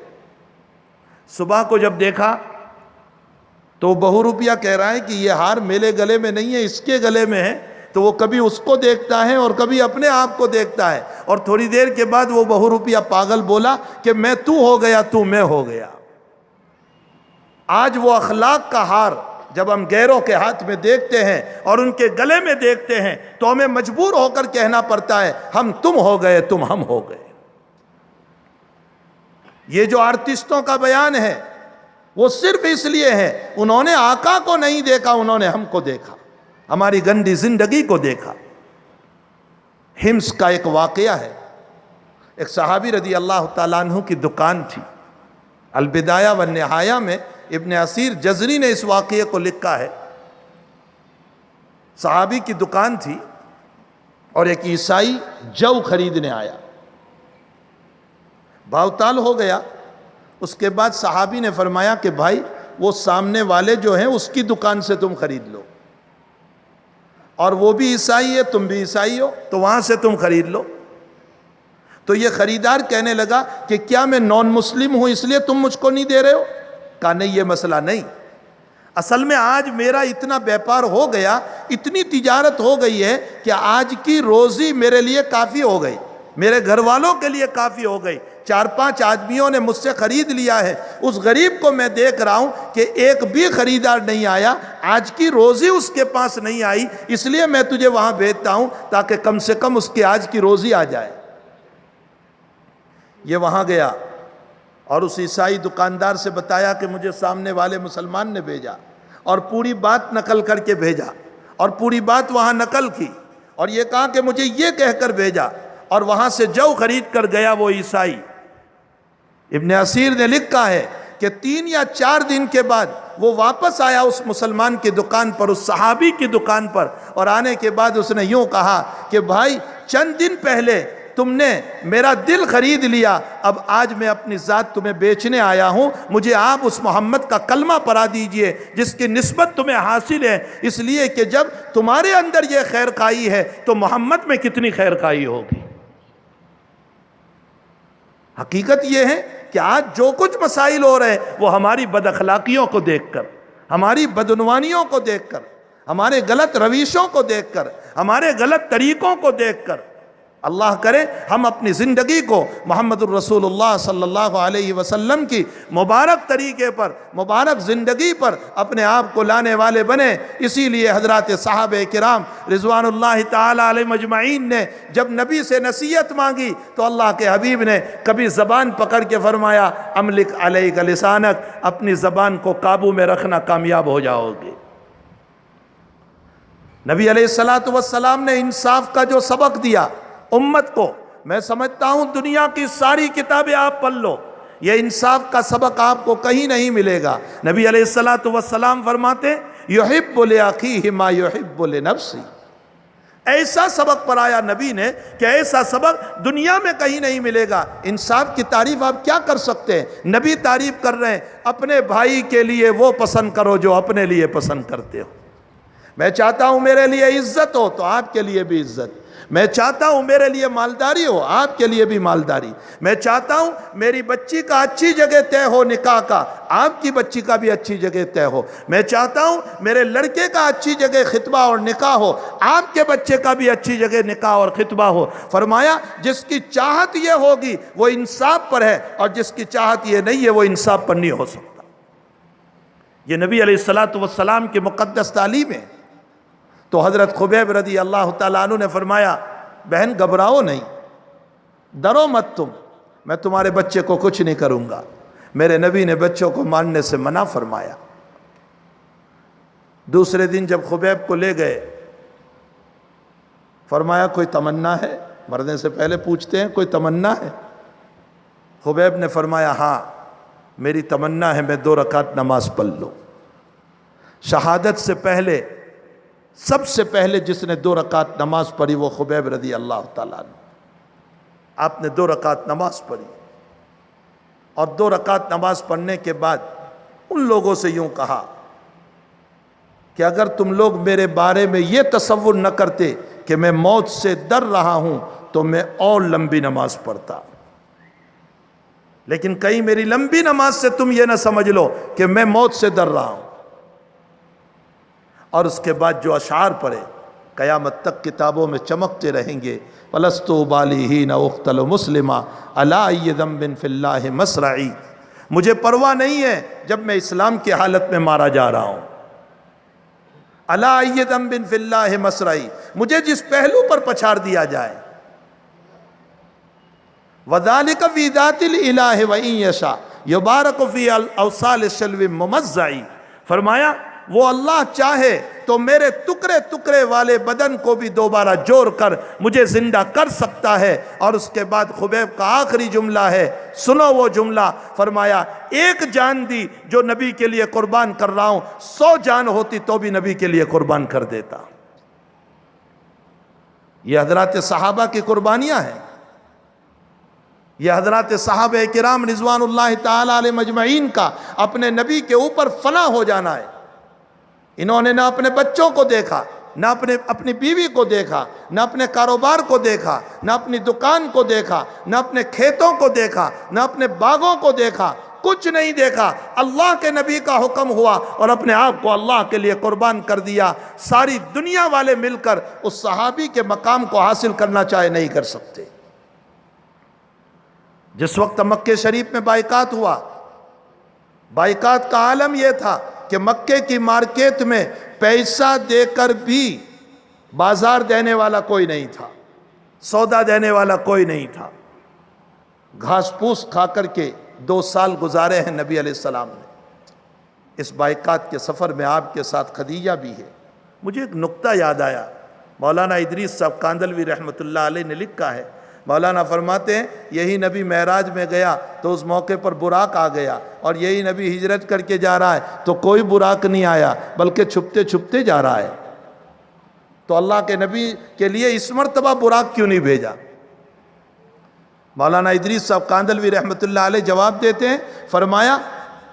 صبح کو جب دیکھا تو بہو روپیہ کہہ رہا ہے کہ یہ ہار میرے گلے میں نہیں ہے، اس کے گلے میں ہے، تو وہ کبھی اس کو دیکھتا ہے اور کبھی اپنے آپ کو دیکھتا ہے، اور تھوڑی دیر کے بعد وہ بہو روپیہ پاگل بولا کہ میں تو ہو گیا تو میں ہو گیا۔ آج وہ اخلاق کا ہار جب ہم غیروں کے ہاتھ میں دیکھتے ہیں اور ان کے گلے میں دیکھتے ہیں تو ہمیں مجبور ہو کر کہنا پڑتا ہے ہم تم ہو گئے، تم ہم ہو گئے۔ یہ جو آرٹسٹوں کا بیان ہے وہ صرف اس لیے ہے، انہوں نے آقا کو نہیں دیکھا، انہوں نے ہم کو دیکھا، ہماری گندی زندگی کو دیکھا۔ حمص کا ایک واقعہ ہے، ایک صحابی رضی اللہ تعالیٰ عنہ کی دکان تھی، البدایہ والنہایہ میں ابن اسیر جزری نے اس واقعے کو لکھا ہے۔ صحابی کی دکان تھی اور ایک عیسائی جو خریدنے آیا، بھاؤ تال ہو گیا۔ اس کے بعد صحابی نے فرمایا کہ بھائی وہ سامنے والے جو ہیں اس کی دکان سے تم خرید لو، اور وہ بھی عیسائی ہے، تم بھی عیسائی ہو، تو وہاں سے تم خرید لو۔ تو یہ خریدار کہنے لگا کہ کیا میں نان مسلم ہوں اس لیے تم مجھ کو نہیں دے رہے ہو؟ کہا نہیں، یہ مسئلہ نہیں، اصل میں آج میرا اتنا بیپار ہو گیا، اتنی تجارت ہو گئی ہے کہ آج کی روزی میرے لیے کافی ہو گئی، میرے گھر والوں کے لیے کافی ہو گئی۔ 4-5 آدمیوں نے مجھ سے خرید لیا ہے، اس غریب کو میں دیکھ رہا ہوں کہ ایک بھی خریدار نہیں آیا، آج کی روزی اس کے پاس نہیں آئی، اس لیے میں تجھے وہاں بھیجتا ہوں تاکہ کم سے کم اس کی آج کی روزی آ جائے۔ یہ وہاں گیا اور اس عیسائی دکاندار سے بتایا کہ مجھے سامنے والے مسلمان نے بھیجا، اور پوری بات نقل کر کے بھیجا، اور پوری بات وہاں نقل کی، اور یہ کہا کہ مجھے یہ کہہ کر بھیجا، اور وہاں سے جو خرید کر گیا وہ عیسائی۔ ابن اسیر نے لکھا ہے کہ 3 یا 4 دن کے بعد وہ واپس آیا اس مسلمان کی دکان پر، اس صحابی کی دکان پر، اور آنے کے بعد اس نے یوں کہا کہ بھائی چند دن پہلے تم نے میرا دل خرید لیا، اب آج میں اپنی ذات تمہیں بیچنے آیا ہوں، مجھے آپ اس محمد کا کلمہ پڑھا دیجئے جس کی نسبت تمہیں حاصل ہے، اس لیے کہ جب تمہارے اندر یہ خیر خواہی ہے تو محمد میں کتنی خیر خواہی ہوگی۔ حقیقت یہ ہے کہ آج جو کچھ مسائل ہو رہے ہیں وہ ہماری بد اخلاقیوں کو دیکھ کر، ہماری بدعنوانیوں کو دیکھ کر، ہمارے غلط رویشوں کو دیکھ کر، ہمارے غلط طریقوں کو دیکھ کر۔ اللہ کرے ہم اپنی زندگی کو محمد الرسول اللہ صلی اللہ علیہ وسلم کی مبارک طریقے پر، مبارک زندگی پر اپنے آپ کو لانے والے بنے۔ اسی لیے حضرات صحابہ کرام رضوان اللہ تعالی علیہ مجمعین نے جب نبی سے نصیحت مانگی تو اللہ کے حبیب نے کبھی زبان پکڑ کے فرمایا املک علیک لسانک، اپنی زبان کو قابو میں رکھنا، کامیاب ہو جاؤ گے۔ نبی علیہ السلام نے انصاف کا جو سبق دیا امت کو، میں سمجھتا ہوں دنیا کی ساری کتابیں آپ پڑھ لو، یہ انصاف کا سبق آپ کو کہیں نہیں ملے گا۔ نبی علیہ السلام فرماتے یحب لأخیہ ما یحب لنفسہ، ایسا سبق پڑھایا نبی نے کہ ایسا سبق دنیا میں کہیں نہیں ملے گا۔ انصاف کی تعریف آپ کیا کر سکتے ہیں؟ نبی تعریف کر رہے ہیں اپنے بھائی کے لیے وہ پسند کرو جو اپنے لیے پسند کرتے ہو۔ میں چاہتا ہوں میرے لیے عزت ہو تو آپ کے لیے بھی عزت، میں چاہتا ہوں میرے لیے مالداری ہو آپ کے لیے بھی مالداری، میں چاہتا ہوں میری بچی کا اچھی جگہ طے ہو نکاح کا، آپ کی بچی کا بھی اچھی جگہ طے ہو، میں چاہتا ہوں میرے لڑکے کا اچھی جگہ خطبہ اور نکاح ہو، آپ کے بچے کا بھی اچھی جگہ نکاح اور خطبہ ہو۔ فرمایا جس کی چاہت یہ ہوگی وہ انصاف پر ہے، اور جس کی چاہت یہ نہیں ہے وہ انصاف پر نہیں ہو سکتا۔ یہ نبی علیہ السلام کی مقدس تعلیم ہے۔ تو حضرت خبیب رضی اللہ تعالیٰ عنہ نے فرمایا بہن گھبراؤ نہیں، ڈرو مت تم، میں تمہارے بچے کو کچھ نہیں کروں گا۔ میرے نبی نے بچوں کو مارنے سے منع فرمایا۔ دوسرے دن جب خبیب کو لے گئے، فرمایا کوئی تمنا ہے؟ مرنے سے پہلے پوچھتے ہیں کوئی تمنا ہے؟ خبیب نے فرمایا ہاں میری تمنا ہے میں 2 رکعت نماز پڑھ لوں۔ شہادت سے پہلے سب سے پہلے جس نے 2 رکعت نماز پڑھی وہ خبیب رضی اللہ تعالیٰ عنہ۔ آپ نے 2 رکعت نماز پڑھی، اور 2 رکعت نماز پڑھنے کے بعد ان لوگوں سے یوں کہا کہ اگر تم لوگ میرے بارے میں یہ تصور نہ کرتے کہ میں موت سے ڈر رہا ہوں تو میں اور لمبی نماز پڑھتا، لیکن کہیں میری لمبی نماز سے تم یہ نہ سمجھ لو کہ میں موت سے ڈر رہا ہوں۔ اور اس کے بعد جو اشعار پڑھے قیامت تک کتابوں میں چمکتے رہیں گے، وَلَسْتُ أُبَالِي حِينَ أُقْتَلُ مُسْلِمًا عَلَىٰ أَيِّ ذَنبٍ فِي اللَّهِ مَصْرَعِي، مجھے پرواہ نہیں ہے جب میں اسلام کی حالت میں مارا جا رہا ہوں۔ عَلَىٰ أَيِّ ذَنبٍ فِي اللَّهِ مَصْرَعِي، مجھے جس پہلو پر پچھاڑ دیا جائے۔ وَذَلِكَ فِي ذَاتِ الْإِلَٰهِ وَإِن يَشَاء يُبَارَكُ فِي أَوْصَالِ الشَّلْوِ مُمَزَّعِ، فرمایا وہ اللہ چاہے تو میرے ٹکڑے ٹکڑے والے بدن کو بھی دوبارہ جوڑ کر مجھے زندہ کر سکتا ہے۔ اور اس کے بعد خبیب کا آخری جملہ ہے، سنو وہ جملہ، فرمایا 1 جان دی جو نبی کے لیے قربان کر رہا ہوں، 100 جان ہوتی تو بھی نبی کے لیے قربان کر دیتا۔ یہ حضرات صحابہ کی قربانیاں ہیں، یہ حضرات صحابہ کرام رضوان اللہ تعالی علیہ مجمعین کا اپنے نبی کے اوپر فنا ہو جانا ہے۔ انہوں نے نہ اپنے بچوں کو دیکھا، نہ اپنی بیوی کو دیکھا، نہ اپنے کاروبار کو دیکھا، نہ اپنی دکان کو دیکھا، نہ اپنے کھیتوں کو دیکھا، نہ اپنے باغوں کو دیکھا، کچھ نہیں دیکھا۔ اللہ کے نبی کا حکم ہوا اور اپنے آپ کو اللہ کے لیے قربان کر دیا۔ ساری دنیا والے مل کر اس صحابی کے مقام کو حاصل کرنا چاہے نہیں کر سکتے۔ جس وقت مکہ شریف میں بائیکاٹ ہوا، بائیکاٹ کا عالم یہ تھا کہ مکے کی مارکیٹ میں پیسہ دے کر بھی بازار دینے والا کوئی نہیں تھا، سودا دینے والا کوئی نہیں تھا۔ گھاس پھوس کھا کر کے 2 سال گزارے ہیں نبی علیہ السلام نے۔ اس بائیکاٹ کے سفر میں آپ کے ساتھ خدیجہ بھی ہے۔ مجھے ایک نقطہ یاد آیا، مولانا ادریس صاحب کاندلوی رحمۃ اللہ علیہ نے لکھا ہے، مولانا فرماتے ہیں یہی نبی معراج میں گیا تو اس موقع پر براق آ گیا، اور یہی نبی ہجرت کر کے جا رہا ہے تو کوئی براق نہیں آیا بلکہ چھپتے چھپتے جا رہا ہے۔ تو اللہ کے نبی کے لیے اس مرتبہ براق کیوں نہیں بھیجا؟ مولانا ادریس صاحب کاندلوی رحمۃ اللہ علیہ جواب دیتے ہیں، فرمایا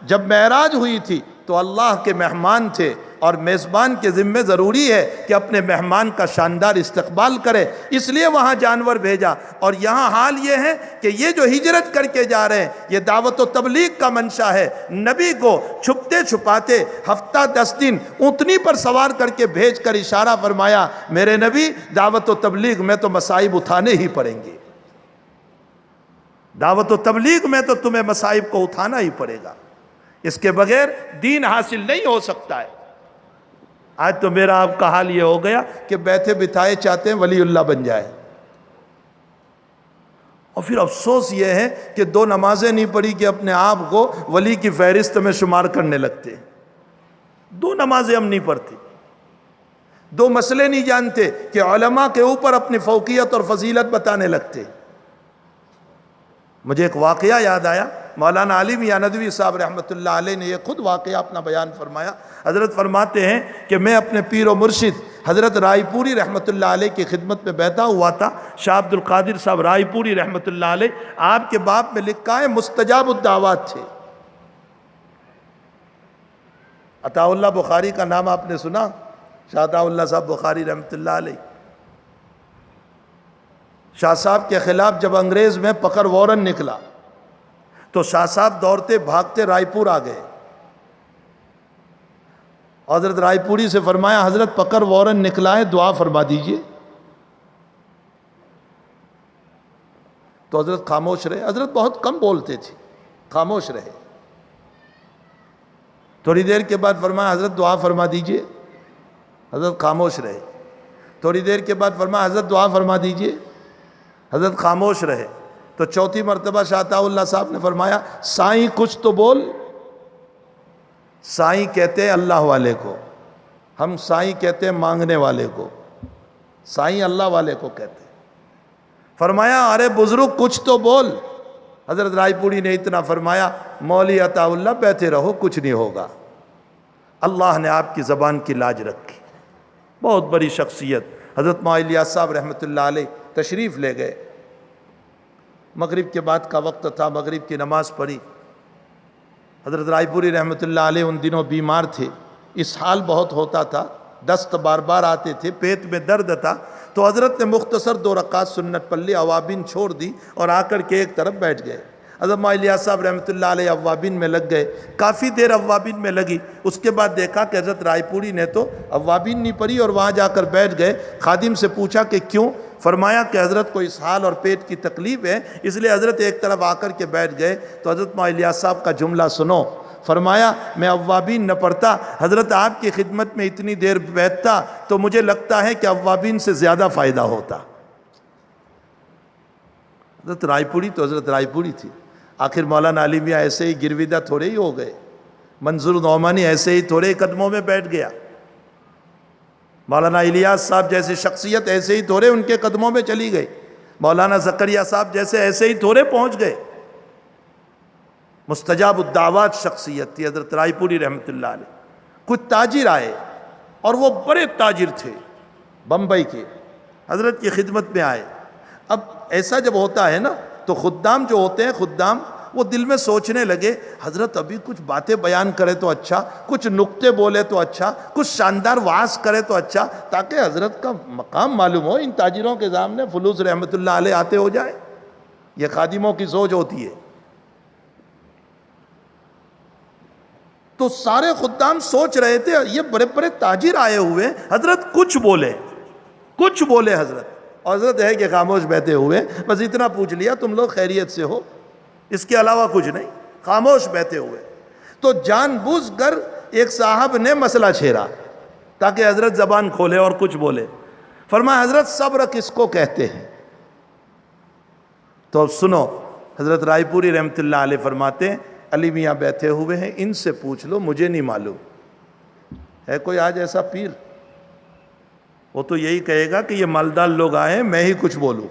جب معراج ہوئی تھی تو اللہ کے مہمان تھے، اور میزبان کے ذمہ ضروری ہے کہ اپنے مہمان کا شاندار استقبال کرے، اس لیے وہاں جانور بھیجا۔ اور یہاں حال یہ ہے کہ یہ جو ہجرت کر کے جا رہے ہیں یہ دعوت و تبلیغ کا منشا ہے۔ نبی کو چھپتے چھپاتے ہفتہ 10 دن اونٹنی پر سوار کر کے بھیج کر اشارہ فرمایا، میرے نبی دعوت و تبلیغ میں تو مصائب اٹھانے ہی پڑیں گے، دعوت و تبلیغ میں تو تمہیں مصائب کو اٹھانا ہی پڑے گا، اس کے بغیر دین حاصل نہیں ہو سکتا ہے۔ آج تو میرا آپ کا حال یہ ہو گیا کہ بیٹھے بٹھائے چاہتے ہیں ولی اللہ بن جائے، اور پھر افسوس یہ ہے کہ 2 نمازیں نہیں پڑھی کہ اپنے آپ کو ولی کی فہرست میں شمار کرنے لگتے۔ 2 نمازیں ہم نہیں پڑھتے، 2 مسئلے نہیں جانتے کہ علماء کے اوپر اپنی فوقیت اور فضیلت بتانے لگتے۔ مجھے ایک واقعہ یاد آیا، مولانا علی میاں ندوی صاحب رحمۃ اللہ علیہ نے یہ خود واقعہ اپنا بیان فرمایا۔ حضرت فرماتے ہیں کہ میں اپنے پیر و مرشد حضرت رائے پوری رحمۃ اللہ علیہ کی خدمت میں بیٹھا ہوا تھا۔ شاہ عبد القادر صاحب رائے پوری رحمۃ اللہ علیہ، آپ کے باپ میں لکھا ہے مستجاب الدعوات تھے۔ عطا اللہ بخاری کا نام آپ نے سنا؟ شاہ عطا اللہ صاحب بخاری رحمۃ اللہ علیہ، شاہ صاحب کے خلاف جب انگریز میں پکڑ وارن نکلا تو شاہ صاحب دوڑتے بھاگتے رائے پور آ گئے۔ حضرت رائے پوری سے فرمایا حضرت پکڑ وارن نکلا ہے، دعا فرما دیجئے۔ تو حضرت خاموش رہے، حضرت بہت کم بولتے تھے، خاموش رہے۔ تھوڑی دیر کے بعد فرمایا حضرت دعا فرما دیجئے۔ حضرت خاموش رہے. تھوڑی دیر کے بعد فرمایا حضرت دعا فرما دیجئے. حضرت خاموش رہے. تو چوتھی مرتبہ شاہ عطا اللہ صاحب نے فرمایا سائیں کچھ تو بول. سائیں کہتے ہیں اللہ والے کو، ہم سائیں کہتے ہیں مانگنے والے کو، سائیں اللہ والے کو کہتے ہیں. فرمایا ارے بزرگ کچھ تو بول. حضرت رائے پوری نے اتنا فرمایا مولی عطا اللہ بیٹھے رہو کچھ نہیں ہوگا. اللہ نے آپ کی زبان کی لاج رکھی. بہت بڑی شخصیت حضرت مولی الیاس صاحب رحمۃ اللہ علیہ تشریف لے گئے. مغرب کے بعد کا وقت تھا، مغرب کی نماز پڑھی. حضرت رائے پوری رحمۃ اللہ علیہ ان دنوں بیمار تھے، اسہال بہت ہوتا تھا، دست بار بار آتے تھے، پیٹ میں درد تھا. تو حضرت نے مختصر 2 رکعت سنت پڑھ لی، اوابین چھوڑ دی اور آ کر کے ایک طرف بیٹھ گئے. حضرت مولی الیاس صاحب رحمۃ اللہ علیہ اوابین میں لگ گئے. کافی دیر اوابین میں لگی. اس کے بعد دیکھا کہ حضرت رائے پوری نے تو اوابین نہیں پڑھی اور وہاں جا کر بیٹھ گئے. خادم سے پوچھا کہ کیوں؟ فرمایا کہ حضرت کو اسہال اور پیٹ کی تکلیف ہے، اس لیے حضرت ایک طرف آ کر کے بیٹھ گئے. تو حضرت مولی الیاس صاحب کا جملہ سنو. فرمایا میں اوابین نہ پڑھتا، حضرت آپ کی خدمت میں اتنی دیر بیٹھتا تو مجھے لگتا ہے کہ اوابین سے زیادہ فائدہ ہوتا. حضرت رائے پوری تو حضرت رائے پوری تھی. آخر مولانا علی میاں ایسے ہی گرویدہ تھوڑے ہی ہو گئے، منظور نعمانی ایسے ہی تھوڑے قدموں میں بیٹھ گیا، مولانا الیاس صاحب جیسے شخصیت ایسے ہی تھوڑے ان کے قدموں میں چلی گئی، مولانا زکریہ صاحب جیسے ایسے ہی تھوڑے پہنچ گئے. مستجاب الدعوات شخصیت تھی حضرت رائے پوری رحمۃ اللہ علیہ. کچھ تاجر آئے اور وہ بڑے تاجر تھے بمبئی کے، حضرت کی خدمت میں آئے. اب ایسا جب ہوتا ہے نا تو خدام جو ہوتے ہیں، خدام وہ دل میں سوچنے لگے حضرت ابھی کچھ باتیں بیان کرے تو اچھا، کچھ نکتے بولے تو اچھا، کچھ شاندار وعظ کرے تو اچھا، تاکہ حضرت کا مقام معلوم ہو، ان تاجروں کے سامنے فلوس رحمۃ اللہ علیہ آتے ہو جائے. یہ خادموں کی سوچ ہوتی ہے. تو سارے خدام سوچ رہے تھے یہ بڑے بڑے تاجر آئے ہوئے، حضرت کچھ بولے حضرت. اور حضرت ہے کہ خاموش بیٹھے ہوئے، بس اتنا پوچھ لیا تم لوگ خیریت سے ہو، اس کے علاوہ کچھ نہیں، خاموش بیٹھے ہوئے. تو جان بوجھ کر ایک صاحب نے مسئلہ چھیڑا تاکہ حضرت زبان کھولے اور کچھ بولے. فرمایا حضرت صبر کس کو کہتے ہیں؟ تو اب سنو، حضرت رائے پوری رحمۃ اللہ علیہ فرماتے ہیں علی میاں بیٹھے ہوئے ہیں، ان سے پوچھ لو، مجھے نہیں معلوم. ہے کوئی آج ایسا پیر؟ وہ تو یہی کہے گا کہ یہ مالدار لوگ آئے ہیں، میں ہی کچھ بولوں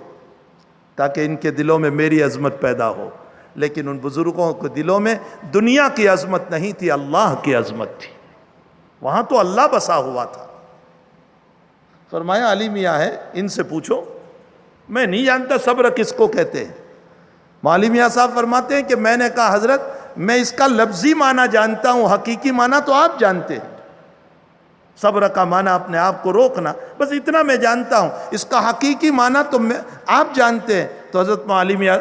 تاکہ ان کے دلوں میں میری عظمت پیدا ہو. لیکن ان بزرگوں کے دلوں میں دنیا کی عظمت نہیں تھی، اللہ کی عظمت تھی. وہاں تو اللہ بسا ہوا تھا. فرمایا علی میاں ہے، ان سے پوچھو، میں نہیں جانتا صبر کس کو کہتے ہیں. مولی میاں صاحب فرماتے ہیں کہ میں نے کہا حضرت میں اس کا لفظی معنی جانتا ہوں، حقیقی معنی تو آپ جانتے ہیں. صبر کا معنی اپنے آپ کو روکنا، بس اتنا میں جانتا ہوں، اس کا حقیقی معنی تو آپ جانتے ہیں. تو حضرت مولی میاں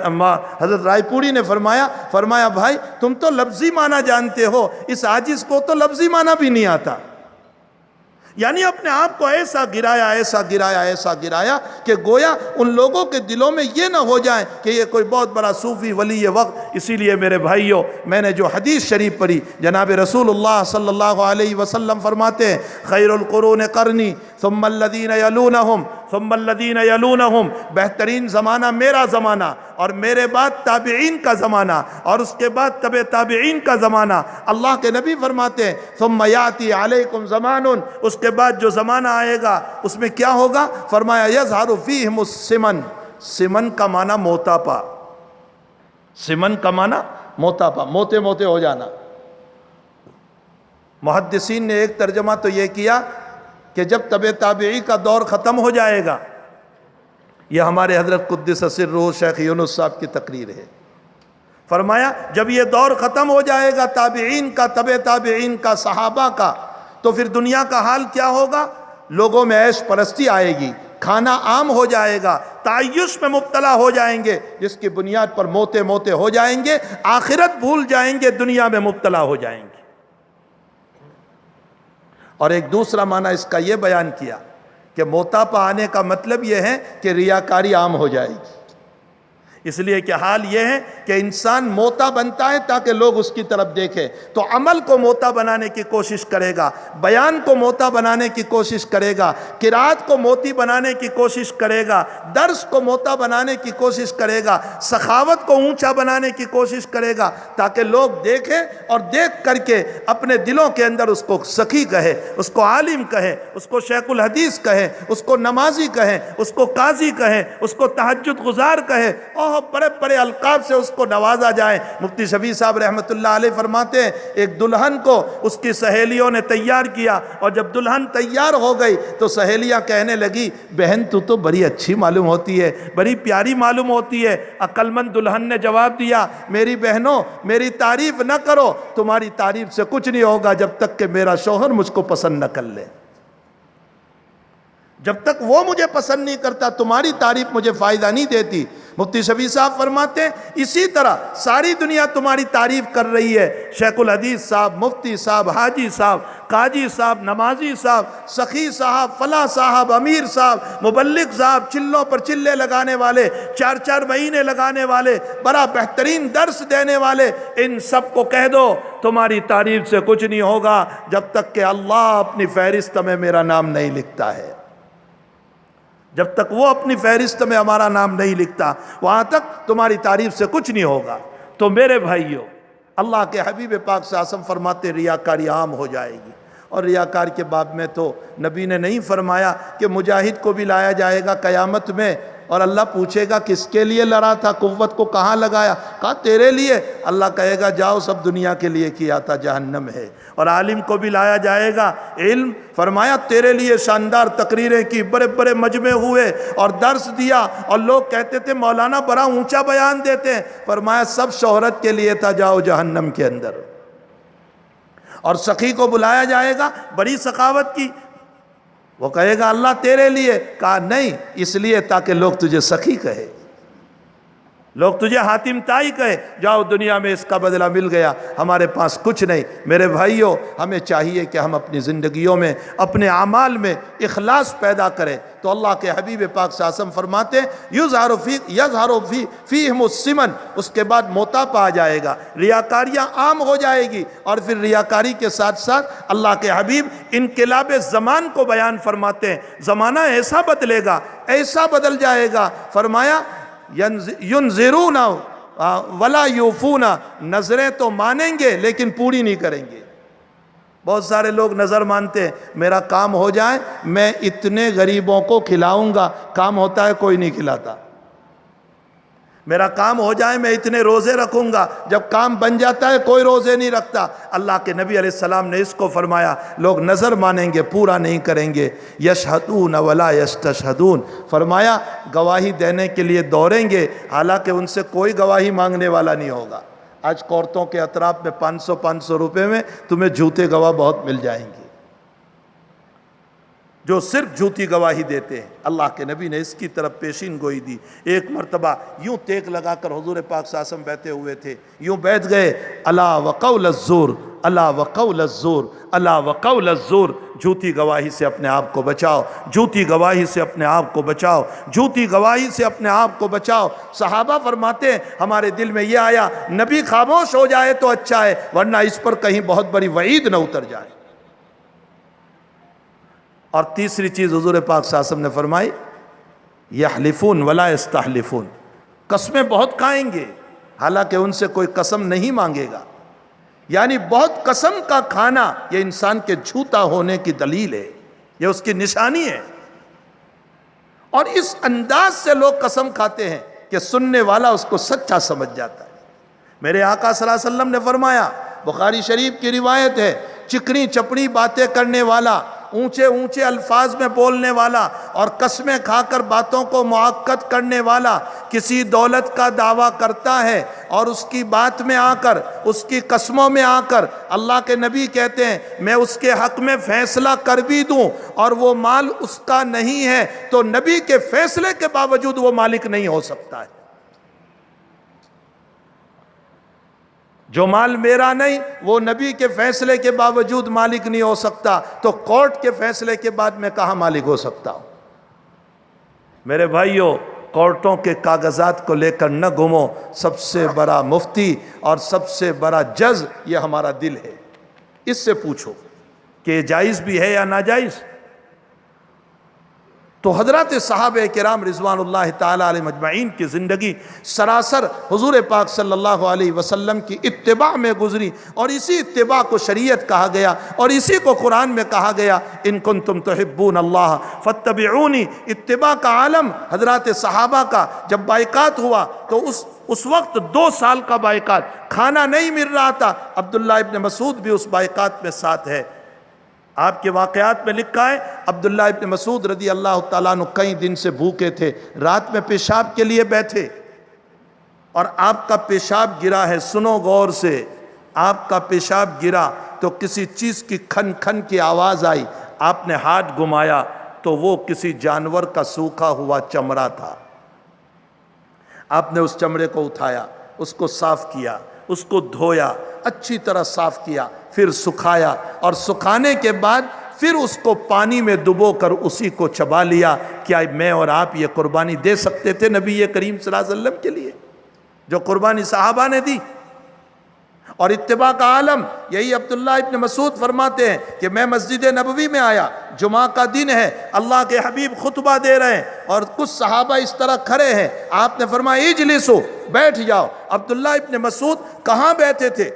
حضرت رائے پوری نے فرمایا بھائی تم تو لفظی معنی جانتے ہو، اس عاجز کو تو لفظی معنی بھی نہیں آتا. یعنی اپنے آپ کو ایسا گرایا کہ گویا ان لوگوں کے دلوں میں یہ نہ ہو جائے کہ یہ کوئی بہت بڑا صوفی ولی وقت. اسی لیے میرے بھائیوں، میں نے جو حدیث شریف پڑھی، جناب رسول اللہ صلی اللہ علیہ وسلم فرماتے ہیں خیر القرون قرنی ثم الذین یلونہم ثم الذین یلونہم، بہترین زمانہ میرا زمانہ اور میرے بعد تابعین کا زمانہ اور اس کے بعد تبع تابعین کا زمانہ. اللہ کے نبی فرماتے ہیں ثم یاتی علیکم زمان، اس کے بعد جو زمانہ آئے گا اس میں کیا ہوگا؟ فرمایا یظہر فیہم السمن. سمن کا معنی موتاپا، سمن کا معنی موتاپا، موتے ہو جانا. محدثین نے ایک ترجمہ تو یہ کیا کہ جب تبع تابعی کا دور ختم ہو جائے گا. یہ ہمارے حضرت قدس سرہ شیخ یونس صاحب کی تقریر ہے. فرمایا جب یہ دور ختم ہو جائے گا تابعین کا، تبع تابعین کا، صحابہ کا، تو پھر دنیا کا حال کیا ہوگا؟ لوگوں میں عیش پرستی آئے گی، کھانا عام ہو جائے گا، تعیش میں مبتلا ہو جائیں گے، جس کی بنیاد پر موتے ہو جائیں گے، آخرت بھول جائیں گے، دنیا میں مبتلا ہو جائیں گے. اور ایک دوسرا معنی اس کا یہ بیان کیا کہ موتاپا آنے کا مطلب یہ ہے کہ ریاکاری عام ہو جائے گی. اس لیے کہ حال یہ ہے کہ انسان موتا بنتا ہے تاکہ لوگ اس کی طرف دیکھیں، تو عمل کو موتا بنانے کی کوشش کرے گا، بیان کو موتا بنانے کی کوشش کرے گا، قرات کو موتی بنانے کی کوشش کرے گا، درس کو موتا بنانے کی کوشش کرے گا، سخاوت کو اونچا بنانے کی کوشش کرے گا، تاکہ لوگ دیکھیں اور دیکھ کر کے اپنے دلوں کے اندر اس کو سخی کہے، اس کو عالم کہے، اس کو شیخ الحدیث کہے، اس کو نمازی کہے، اس کو قاضی کہے، اس کو تہجد گزار کہے، بڑے بڑے القاب سے اس کو نوازا جائے۔ مفتی شفیع صاحب رحمۃ اللہ علیہ فرماتے ہیں ایک دلہن کو اس کی سہیلیوں نے تیار کیا، اور جب دلہن تیار ہو گئی تو سہیلیاں کہنے لگی بہن تو بڑی اچھی معلوم ہوتی ہے، بڑی پیاری معلوم ہوتی ہے۔ عقل مند دلہن نے جواب دیا میری بہنوں میری تعریف نہ کرو، تمہاری تعریف سے کچھ نہیں ہوگا جب تک کہ میرا شوہر مجھ کو پسند نہ کر لے۔ جب تک وہ مجھے پسند نہیں کرتا تمہاری تعریف مجھے فائدہ نہیں دیتی۔ مفتی شفیع صاحب فرماتے ہیں اسی طرح ساری دنیا تمہاری تعریف کر رہی ہے، شیخ الحدیث صاحب، مفتی صاحب، حاجی صاحب، قاضی صاحب، نمازی صاحب، سخی صاحب، فلاں صاحب، امیر صاحب، مبلغ صاحب، چلوں پر چلے لگانے والے، 4 مہینے لگانے والے، بڑا بہترین درس دینے والے، ان سب کو کہہ دو تمہاری تعریف سے کچھ نہیں ہوگا جب تک کہ اللہ اپنی فہرست میں میرا نام نہیں لکھتا ہے۔ جب تک وہ اپنی فہرست میں ہمارا نام نہیں لکھتا وہاں تک تمہاری تعریف سے کچھ نہیں ہوگا۔ تو میرے بھائیوں، اللہ کے حبیب پاک صلی اللہ علیہ وسلم فرماتے ریاکاری عام ہو جائے گی، اور ریاکار کے باب میں تو نبی نے نہیں فرمایا کہ مجاہد کو بھی لایا جائے گا قیامت میں اور اللہ پوچھے گا کس کے لیے لڑا تھا، قوت کو کہاں لگایا، کہا تیرے لیے، اللہ کہے گا جاؤ سب دنیا کے لیے کیا تھا جہنم ہے۔ اور عالم کو بھی لایا جائے گا، علم فرمایا تیرے لیے شاندار تقریریں کی، بڑے بڑے مجمع ہوئے اور درس دیا، اور لوگ کہتے تھے مولانا بڑا اونچا بیان دیتے ہیں، فرمایا سب شہرت کے لیے تھا، جاؤ جہنم کے اندر۔ اور سخی کو بلایا جائے گا، بڑی سخاوت کی، وہ کہے گا اللہ تیرے لیے، کہا نہیں اس لیے تاکہ لوگ تجھے سخی کہے، لوگ تجھے حاتم تائی کہے، جاؤ دنیا میں اس کا بدلہ مل گیا، ہمارے پاس کچھ نہیں۔ میرے بھائیوں، ہمیں چاہیے کہ ہم اپنی زندگیوں میں اپنے اعمال میں اخلاص پیدا کریں۔ تو اللہ کے حبیب پاک صلی اللہ علیہ وسلم فرماتے یظہر فیہم السمن، اس کے بعد موٹاپا آ جائے گا، ریاکاریاں عام ہو جائے گی، اور پھر ریاکاری کے ساتھ ساتھ اللہ کے حبیب انقلاب زمان کو بیان فرماتے ہیں، زمانہ ایسا بدلے گا، ایسا بدل جائے گا، فرمایا ینظرون ولا یوفون، نظریں تو مانیں گے لیکن پوری نہیں کریں گے۔ بہت سارے لوگ نظر مانتے ہیں میرا کام ہو جائے میں اتنے غریبوں کو کھلاؤں گا، کام ہوتا ہے کوئی نہیں کھلاتا۔ میرا کام ہو جائے میں اتنے روزے رکھوں گا، جب کام بن جاتا ہے کوئی روزے نہیں رکھتا۔ اللہ کے نبی علیہ السلام نے اس کو فرمایا لوگ نظر مانیں گے پورا نہیں کریں گے، یشہدون ولا یستشہدون، فرمایا گواہی دینے کے لیے دوڑیں گے حالانکہ ان سے کوئی گواہی مانگنے والا نہیں ہوگا۔ آج کورتوں کے اطراف میں 500 روپے میں تمہیں جھوٹے گواہ بہت مل جائیں گے جو صرف جھوٹی گواہی دیتے ہیں۔ اللہ کے نبی نے اس کی طرف پیشین گوئی دی۔ ایک مرتبہ یوں ٹیک لگا کر حضور پاک صلی اللہ علیہ وسلم بیٹھے ہوئے تھے، یوں بیٹھ گئے، الا وقول الزور، الا وقول الزور، الا وقول الزور، جھوٹی گواہی سے اپنے آپ کو بچاؤ، جھوٹی گواہی سے اپنے آپ کو بچاؤ، جھوٹی گواہی سے اپنے آپ کو بچاؤ۔ صحابہ فرماتے ہیں ہمارے دل میں یہ آیا نبی خاموش ہو جائے تو اچھا ہے، ورنہ اس پر کہیں بہت بڑی وعید نہ اتر جائے۔ اور تیسری چیز حضور پاک صلی اللہ علیہ وسلم نے فرمائی یحلفون ولا یستحلفون، قسمیں بہت کھائیں گے حالانکہ ان سے کوئی قسم نہیں مانگے گا، یعنی بہت قسم کا کھانا یہ انسان کے جھوٹا ہونے کی دلیل ہے، یہ اس کی نشانی ہے۔ اور اس انداز سے لوگ قسم کھاتے ہیں کہ سننے والا اس کو سچا سمجھ جاتا ہے۔ میرے آقا صلی اللہ علیہ وسلم نے فرمایا، بخاری شریف کی روایت ہے، چکنی چپڑی باتیں کرنے والا، اونچے اونچے الفاظ میں بولنے والا اور قسمیں کھا کر باتوں کو معقد کرنے والا کسی دولت کا دعویٰ کرتا ہے اور اس کی بات میں آ کر، اس کی قسموں میں آ کر اللہ کے نبی کہتے ہیں میں اس کے حق میں فیصلہ کر بھی دوں اور وہ مال اس کا نہیں ہے تو نبی کے فیصلے کے باوجود وہ مالک نہیں ہو سکتا ہے۔ جو مال میرا نہیں وہ نبی کے فیصلے کے باوجود مالک نہیں ہو سکتا، تو کورٹ کے فیصلے کے بعد میں کہاں مالک ہو سکتا ہوں؟ میرے بھائیوں، کورٹوں کے کاغذات کو لے کر نہ گھومو، سب سے بڑا مفتی اور سب سے بڑا جج یہ ہمارا دل ہے، اس سے پوچھو کہ یہ جائز بھی ہے یا ناجائز۔ تو حضرات صحابہ کرام رضوان اللہ تعالیٰ علیہ مجمعین کی زندگی سراسر حضور پاک صلی اللہ علیہ وسلم کی اتباع میں گزری، اور اسی اتباع کو شریعت کہا گیا، اور اسی کو قرآن میں کہا گیا ان کنتم تحبون اللہ فاتبعونی۔ اتباع کا عالم حضرات صحابہ کا جب بائیکاٹ ہوا تو اس وقت 2 سال کا بائیکاٹ، کھانا نہیں مل رہا تھا، عبداللہ ابن مسعود بھی اس بائیکاٹ میں ساتھ ہے۔ آپ کے واقعات میں لکھا ہے عبداللہ ابن مسعود رضی اللہ تعالیٰ عنہ کئی دن سے بھوکے تھے، رات میں پیشاب کے لیے بیٹھے اور آپ کا پیشاب گرا ہے، سنو غور سے، آپ کا پیشاب گرا تو کسی چیز کی کھن کھن کی آواز آئی، آپ نے ہاتھ گھمایا تو وہ کسی جانور کا سوکھا ہوا چمڑا تھا۔ آپ نے اس چمڑے کو اٹھایا، اس کو صاف کیا، اس کو دھویا، اچھی طرح صاف کیا، پھر سکھایا، اور سکھانے کے بعد پھر اس کو پانی میں ڈبو کر اسی کو چبا لیا۔ کیا میں اور آپ یہ قربانی دے سکتے تھے نبی کریم صلی اللہ علیہ وسلم کے لیے جو قربانی صحابہ نے دی؟ اور اتباع کا عالم یہی عبداللہ ابن مسعود فرماتے ہیں کہ میں مسجد نبوی میں آیا، جمعہ کا دن ہے، اللہ کے حبیب خطبہ دے رہے ہیں اور کچھ صحابہ اس طرح کھڑے ہیں، آپ نے فرمایا اجلسو، بیٹھ جاؤ۔ عبداللہ ابن مسعود کہاں بیٹھے تھے،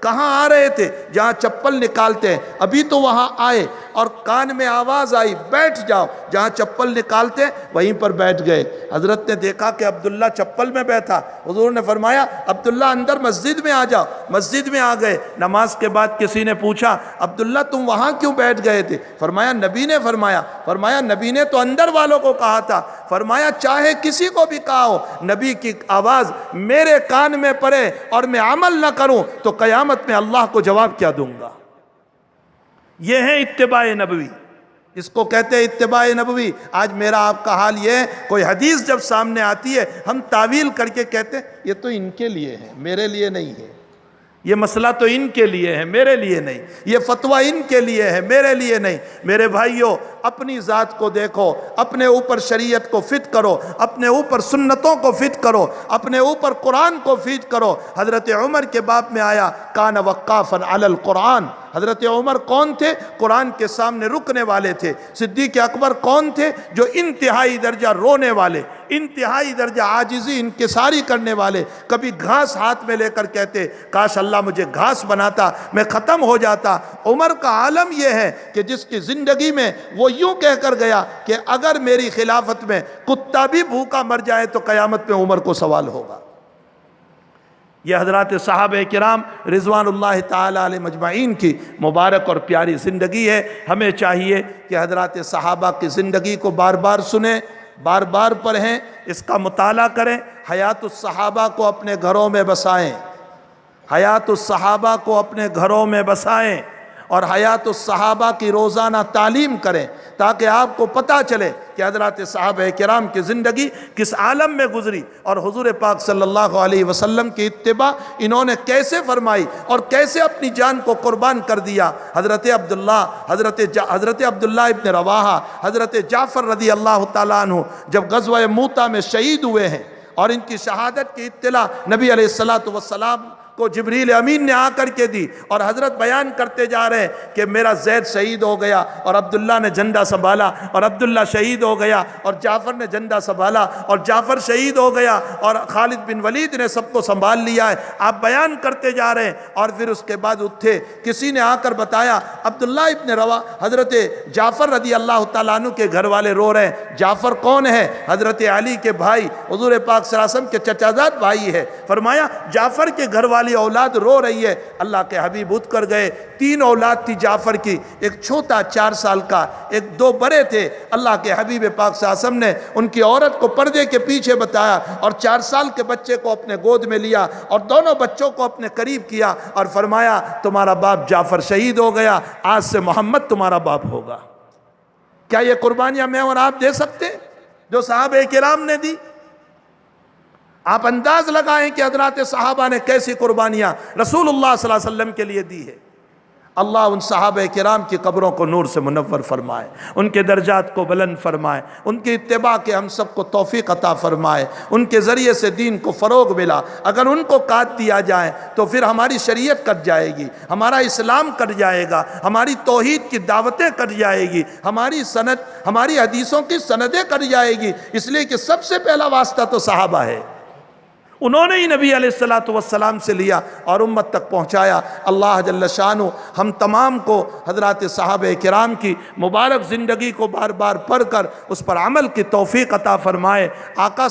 کہاں آ رہے تھے؟ جہاں چپل نکالتے ہیں، ابھی تو وہاں آئے اور کان میں آواز آئی بیٹھ جاؤ، جہاں چپل نکالتے وہیں پر بیٹھ گئے۔ حضرت نے دیکھا کہ عبداللہ چپل میں بیٹھا، حضور نے فرمایا عبداللہ اندر مسجد میں آ جاؤ، مسجد میں آ گئے۔ نماز کے بعد کسی نے پوچھا عبداللہ تم وہاں کیوں بیٹھ گئے تھے؟ فرمایا نبی نے فرمایا نبی نے تو اندر والوں کو کہا تھا، فرمایا چاہے کسی کو بھی کہا ہو، نبی کی آواز میرے کان میں پڑے اور میں عمل نہ کروں تو قیامت میں اللہ کو جواب کیا دوں گا۔ یہ ہے اتباع نبوی، اس کو کہتے ہیں اتباع نبوی۔ آج میرا آپ کا حال یہ ہے، کوئی حدیث جب سامنے آتی ہے ہم تعویل کر کے کہتے ہیں یہ تو ان کے لیے ہے، میرے لیے نہیں ہے، یہ مسئلہ تو ان کے لیے ہے، میرے لیے نہیں، یہ فتویٰ ان کے لیے ہے، میرے لیے نہیں۔ میرے بھائیوں، اپنی ذات کو دیکھو، اپنے اوپر شریعت کو فٹ کرو، اپنے اوپر سنتوں کو فٹ کرو، اپنے اوپر قرآن کو فٹ کرو۔ حضرت عمر کے باب میں آیا کان وقافا علی القرآن، حضرت عمر کون تھے؟ قرآن کے سامنے رکنے والے تھے۔ صدیق اکبر کون تھے؟ جو انتہائی درجہ رونے والے، انتہائی درجہ عاجزی انکساری کرنے والے، کبھی گھاس ہاتھ میں لے کر کہتے کاش اللہ مجھے گھاس بناتا، میں ختم ہو جاتا۔ عمر کا عالم یہ ہے کہ جس کی زندگی میں وہ یوں کہہ کر گیا کہ اگر میری خلافت میں کتا بھی بھوکا مر جائے تو قیامت میں عمر کو سوال ہوگا۔ یہ حضرات صحابہ کرام رضوان اللہ تعالیٰ علیہ مجمعین کی مبارک اور پیاری زندگی ہے۔ ہمیں چاہیے کہ حضرات صحابہ کی زندگی کو بار بار سنیں، بار بار پڑھیں، اس کا مطالعہ کریں، حیات الصحابہ کو اپنے گھروں میں بسائیں، حیات الصحابہ کو اپنے گھروں میں بسائیں اور حیات الصحابہ کی روزانہ تعلیم کریں تاکہ آپ کو پتہ چلے کہ حضرات صحابہ کرام کی زندگی کس عالم میں گزری اور حضور پاک صلی اللہ علیہ وسلم کی اتباع انہوں نے کیسے فرمائی اور کیسے اپنی جان کو قربان کر دیا۔ حضرت عبداللہ ابن رواحہ، حضرت جعفر رضی اللہ تعالیٰ عنہ جب غزوہ موتہ میں شہید ہوئے ہیں اور ان کی شہادت کی اطلاع نبی علیہ السلام کو جبریل امین نے آ کر کے دی اور حضرت بیان کرتے جا رہے ہیں کہ میرا زید شہید ہو گیا اور عبداللہ نے جھنڈا سنبھالا اور عبداللہ شہید ہو گیا اور جعفر نے جھنڈا سنبھالا اور جعفر شہید ہو گیا اور خالد بن ولید نے سب کو سنبھال لیا ہے۔ آپ بیان کرتے جا رہے ہیں اور پھر اس کے بعد اٹھے، کسی نے آ کر بتایا عبداللہ ابن رواحہ حضرت جعفر رضی اللہ تعالیٰ عنہ کے گھر والے رو رہے ہیں۔ جعفر کون ہے؟ حضرت علی کے بھائی، حضور پاک صلی اللہ علیہ وسلم کے چچا زاد بھائی ہے۔ فرمایا جعفر کے گھر والی اولاد رو رہی ہے۔ اللہ کے حبیب اٹھ کر گئے، 3 اولاد تھی جعفر کی، ایک چھوٹا 4 سال کا، ایک 2 بڑے تھے۔ اللہ کے حبیب پاک صلی اللہ علیہ وسلم نے ان کی عورت کو پردے کے پیچھے بتایا اور 4 سال کے بچے کو اپنے گود میں لیا اور دونوں بچوں کو اپنے قریب کیا اور فرمایا تمہارا باپ جعفر شہید ہو گیا، آج سے محمد تمہارا باپ ہوگا۔ کیا یہ قربانیاں میں اور آپ دے سکتے ہیں جو صحابہ کرام نے دی؟ آپ انداز لگائیں کہ حضرات صحابہ نے کیسی قربانیاں رسول اللہ صلی اللہ علیہ وسلم کے لیے دی ہے۔ اللہ ان صحابہ کرام کی قبروں کو نور سے منور فرمائے، ان کے درجات کو بلند فرمائے، ان کی اتباع کے ہم سب کو توفیق عطا فرمائے، ان کے ذریعے سے دین کو فروغ ملا۔ اگر ان کو کاٹ دیا جائے تو پھر ہماری شریعت کٹ جائے گی، ہمارا اسلام کٹ جائے گا، ہماری توحید کی دعوتیں کٹ جائے گی، ہماری حدیثوں کی سندیں کٹ جائے گی، اس لیے کہ سب سے پہلا واسطہ تو صحابہ ہے، انہوں نے ہی نبی علیہ السلام سے لیا اور امت تک پہنچایا۔ اللہ جل شانہ ہم تمام کو حضرات صحابہ کرام کی مبارک زندگی کو بار بار پڑھ کر اس پر عمل کی توفیق عطا فرمائے۔ آقا